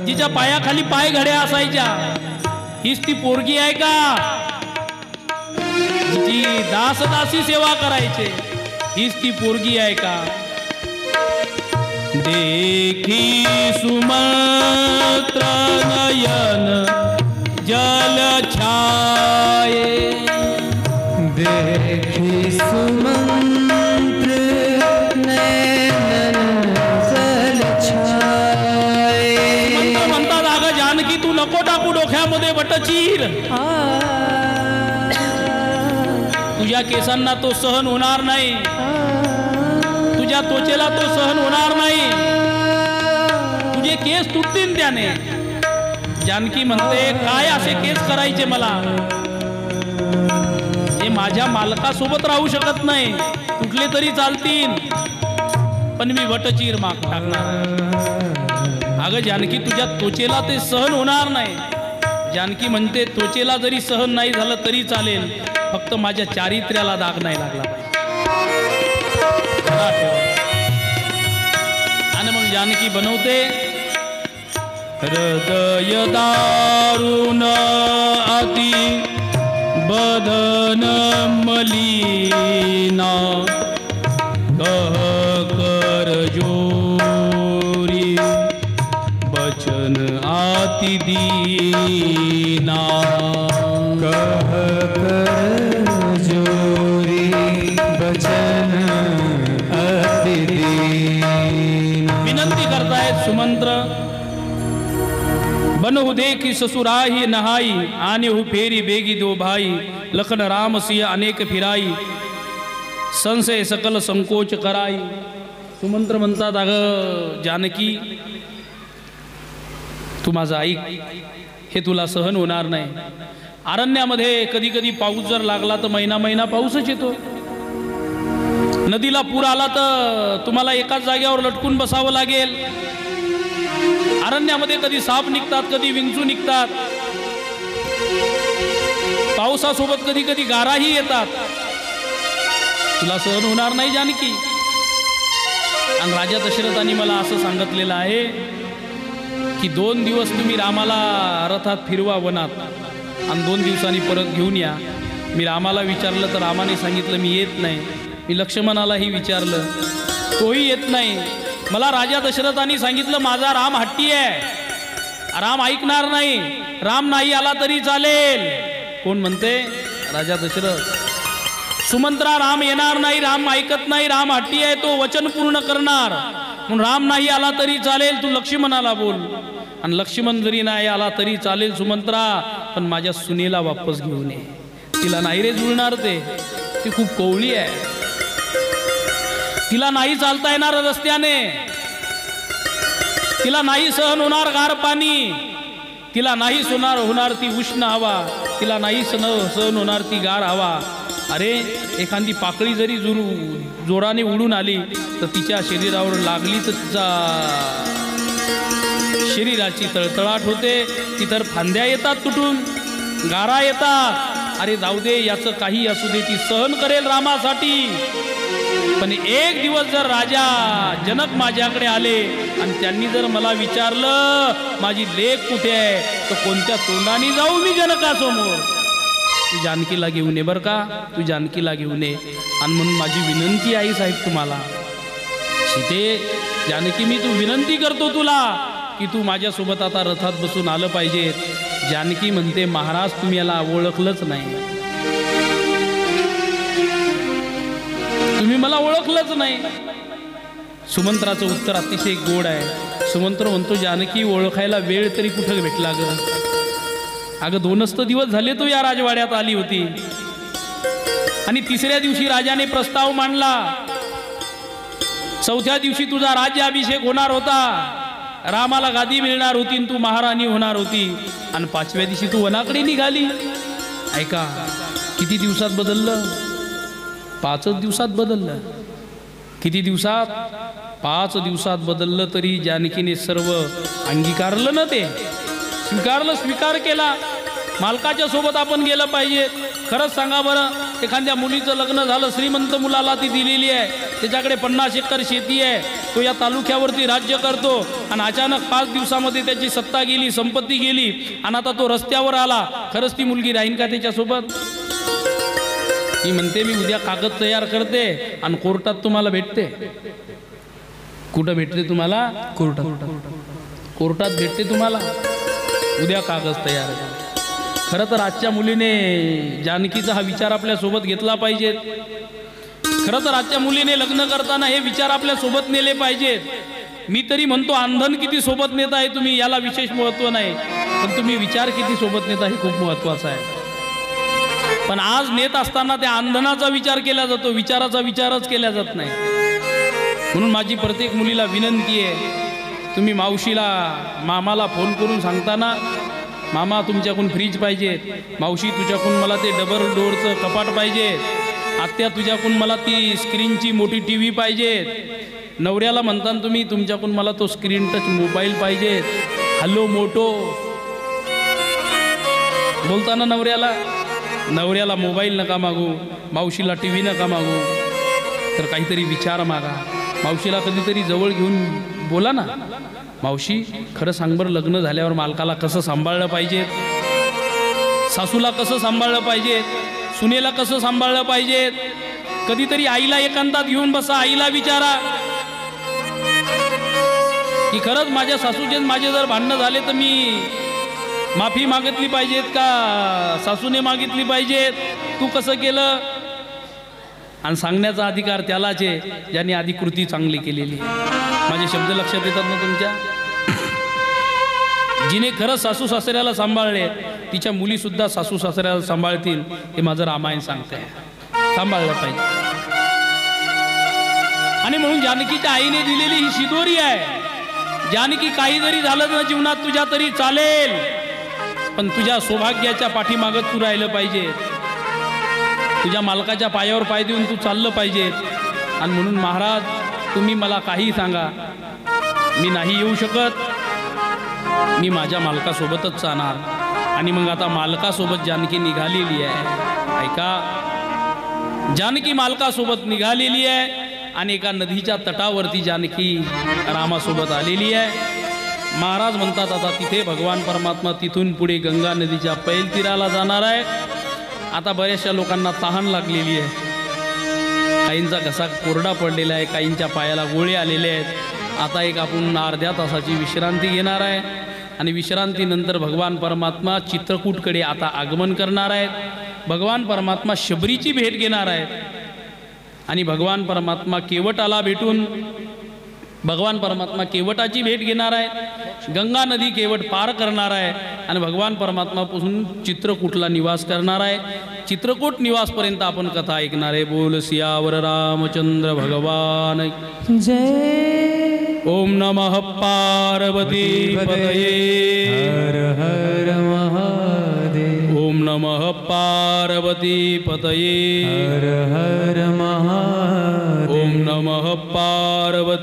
Speaker 1: जिच्या पायाखाली पाय घड्या असायच्या? हीच ती पोरगी आहे का जी दासदासी सेवा करायचे? हीच ती पोरगी आहे का? देखी सुमंत्र नयन जल छाये,
Speaker 2: देखी सुमंत्र नयन जल छाये.
Speaker 1: म्हणतात अगं जानकी तू नको टाकू डोक्यामध्ये वटचीर. तुझ्या केसांना तो सहन होणार नाही, तुझ्या त्वचेला तो सहन होणार नाही, तुझे केस तुटतील त्याने. जानकी म्हणते काय असे केस करायचे मला? हे माझ्या मालकासोबत राहू शकत नाही, तुटले तरी चालतील पण मी वटचीर माग टाकणार. अगं जानकी तुझ्या त्वचेला ते सहन होणार नाही. जानकी म्हणते त्वचेला जरी सहन नाही झालं तरी चालेल, फक्त माझ्या चारित्र्याला दाग नाही लागला पाहिजे. आणि मग जानकी बनवते हृदय दारुण अति बदन मलिना, कह कर जोरी बचन आति दीना.
Speaker 2: कह कर जोरी बचन अति दीना.
Speaker 1: विनंती करतायत सुमंत्र, बनहु देखी ससुराही नहाई आने हु फेरी बेगी दो भाई लखन राम सिंह अनेक फिराई संशय सकल संकोच कराई. सुमंत्र म्हणतात अगं जानकी तू माझं ऐक, हे तुला सहन होणार नाही. अरण्यामध्ये कधी कधी पाऊस जर लागला तर महिना महिना पाऊसच येतो. नदीला पूर आला तर तुम्हाला एकाच जागेवर लटकून बसावं लागेल. अरण्यामध्ये कधी साप निघतात, कधी विंचू निघतात. पावसासोबत कधी कधी गाराही येतात. तुला सहन होणार नाही जानकी. आणि राजा दशरथांनी मला असं सांगितलेलं आहे की 2 दिवस तुम्ही रामाला रथात फिरवा वनात आणि 2 दिवसांनी परत घेऊन या. मी रामाला विचारलं तर रामाने सांगितलं मी येत नाही. मी लक्ष्मणालाही विचारलं, तोही येत नाही. मला राजा दशरथांनी सांगितलं माझा राम हट्टी आहे, राम ऐकणार नाही. राम नाही आला तरी चालेल. कोण म्हणते? राजा दशरथ. सुमंत्रा राम येणार नाही, राम ऐकत नाही, राम हट्टी आहे, तो वचन पूर्ण करणार. म्हणून राम नाही आला तरी चालेल, तू लक्ष्मणाला बोल. आणि लक्ष्मण जरी नाही आला तरी चालेल सुमंत्रा, पण माझ्या सुनेला वापस घेऊन ये. तिला नाही रे जुळणार, ती खूप कोवळी आहे. तिला नाही चालता येणार रस्त्याने, तिला नाही सहन होणार गार पाणी, तिला नाही होणार ती उष्ण हवा, तिला नाही सहन होणार ती गार हवा. अरे एखादी पाकळी जरी जोराने उडून आली तर तिच्या शरीरावर लागली तर तिचा शरीराची तळतळाट होते. तिथं फांद्या येतात तुटून, गारा येतात. अरे जाऊ दे, याचं काही असू दे, ती सहन करेल रामासाठी. पण एक दिवस जर राजा जनक माझ्याकडे आले आणि त्यांनी जर मला विचारलं माझी लेक कुठे आहे, तर कोणत्या तोंडाने जाऊ मी जनकासमोर? तू जानकीला घेऊन ये बरं का, तू जानकीला घेऊन ये. आणि म्हणून माझी विनंती आहे साहेब तुम्हाला, सीते जानकी, मी तू विनंती करतो तुला की तू माझ्यासोबत आता रथात बसून आलं पाहिजे. जानकी म्हणते महाराज तुम्ही याला ओळखलंच नाही, तुम्ही मला ओळखलंच नाही. सुमंत्राचं उत्तर अतिशय गोड आहे. सुमंत्र म्हणतो जानकी ओळखायला वेळ तरी कुठं भेटला ग? अगं 2च तर दिवस झाले तू या राजवाड्यात आली होती. आणि 3ऱ्या दिवशी राजाने प्रस्ताव मांडला. 4थ्या दिवशी तुझा राज्याभिषेक होणार होता, रामाला गादी मिळणार होती, तू महाराणी होणार होती. आणि 5व्या दिवशी तू वनाकडे निघाली. ऐका किती दिवसात बदललं? 5च दिवसात बदललं. किती दिवसात? 5 दिवसात बदललं. तरी जानकीने सर्व अंगीकारलं ना, ते स्वीकार केला. मालकाच्या सोबत आपण गेलं पाहिजे. खरंच सांगा बरं, एखाद्या मुलीचं लग्न झालं, श्रीमंत मुलाला ती दिलेली आहे, त्याच्याकडे 50 एकर शेती आहे, तो या तालुक्यावरती राज्य करतो आणि अचानक 5 दिवसामध्ये त्याची सत्ता गेली, संपत्ती गेली आणि आता तो रस्त्यावर आला. खरंच ती मुलगी राहीन का त्याच्यासोबत? ती म्हणते मी उद्या कागद तयार करते आणि कोर्टात तुम्हाला भेटते. कुठं भेटते तुम्हाला? कोर्टात भेटते तुम्हाला. उद्या कागद तयार. खरं तर आजच्या मुलीने जानकीचा हा विचार आपल्या सोबत घेतला पाहिजे. खरं तर आजच्या मुलीने लग्न करताना हे विचार आपल्या सोबत नेले पाहिजेत. मी तरी म्हणतो अंधन किती सोबत नेता आहे तुम्ही याला विशेष महत्त्व नाही, पण तुम्ही विचार किती सोबत नेता हे खूप महत्त्वाचं आहे. पण आज नेत असताना त्या अंधनाचा विचार केला जातो, विचाराचा विचारच केला जात नाही. म्हणून माझी प्रत्येक मुलीला विनंती आहे, तुम्ही मावशीला मामाला फोन करून सांगताना मामा तुमच्याकडून फ्रीज पाहिजे, मावशी तुझ्याकडून मला ते डबल डोअरचं कपाट पाहिजे, आत्या तुझ्याकडून मला ती स्क्रीनची मोठी TV पाहिजे. नवऱ्याला म्हणताना तुम्ही तुमच्याकडून मला तो स्क्रीन टच मोबाईल पाहिजे. हॅलो मोटो बोलताना नवऱ्याला मोबाईल नका मागू, मावशीला TV नका मागू, तर काहीतरी विचार मागा. मावशीला कधीतरी जवळ घेऊन बोला ना, मावशी खरं सांग बरं, लग्न झाल्यावर मालकाला कसं सांभाळलं पाहिजे, सासूला कसं सांभाळलं पाहिजे, सुनेला कसं सांभाळलं पाहिजे. कधीतरी आईला एकांतात घेऊन बसा, आईला विचारा की खरंच माझ्या सासूचे माझे जर भांडणं झाले तर मी माफी मागितली पाहिजेत का सासूने मागितली पाहिजेत, तू कसं केलं. आणि सांगण्याचा अधिकार त्यालाच आहे ज्याने आधी कृती चांगली केलेली. माझे शब्द लक्षात येतात ना तुमच्या? जिने खरं सासू सासऱ्याला सांभाळले तिच्या मुली सुद्धा सासू सासऱ्याला सांभाळतील, हे माझं रामायण सांगते. सांभाळलं पाहिजे. आणि म्हणून जानकीच्या आईने दिलेली ही शिदोरी आहे. जानकी काही जरी झालं ना जीवनात तुझ्या तरी चालेल, पण तुझ्या सौभाग्याच्या पाठीमागत तू राहिलं पाहिजे. तुझ्या मालकाच्या पायावर पाय देऊन तू चाललं पाहिजे. आणि म्हणून महाराज तुम्ही मला काही सांगा, मी नाही येऊ शकत, मी माझ्या मालकासोबतच जाणार. आणि मग आता मालकासोबत जानकी निघालेली आहे. ऐका, जानकी मालकासोबत निघालेली आहे आणि एका नदीच्या तटावरती जानकी रामासोबत आलेली आहे. महाराज म्हणतात आता तिथे भगवान परमात्मा तिथून पुढे गंगा नदीच्या पैल तीराला जाणार आहे. आता बऱ्याचशा लोकांना तहान लागलेली आहे, काहींचा घसा कोरडा पडलेला आहे, काहींच्या पायाला गोळे आलेले आहेत. आता एक आपण अर्ध्या तासाची विश्रांती घेणार आहे आणि विश्रांतीनंतर भगवान परमात्मा चित्रकूटकडे आता आगमन करणार आहेत. भगवान परमात्मा शबरीची भेट घेणार आहेत आणि भगवान परमात्मा केवटाला भेटून भगवान परमात्मा केवटाची भेट घेणार आहे. गंगा नदी केवट पार करणार आहे आणि भगवान परमात्मापासून चित्रकूटला निवास करणार आहे. चित्रकूट निवासपर्यंत आपण कथा ऐकणार आहे. बोल सियावर रामचंद्र भगवान
Speaker 2: जय.
Speaker 1: ओम नमः पार्वती पतये
Speaker 2: हर हर महादेव.
Speaker 1: ओम नमः पार्वती पतये
Speaker 2: हर हर महादेव.
Speaker 1: ओम नमः पार्वती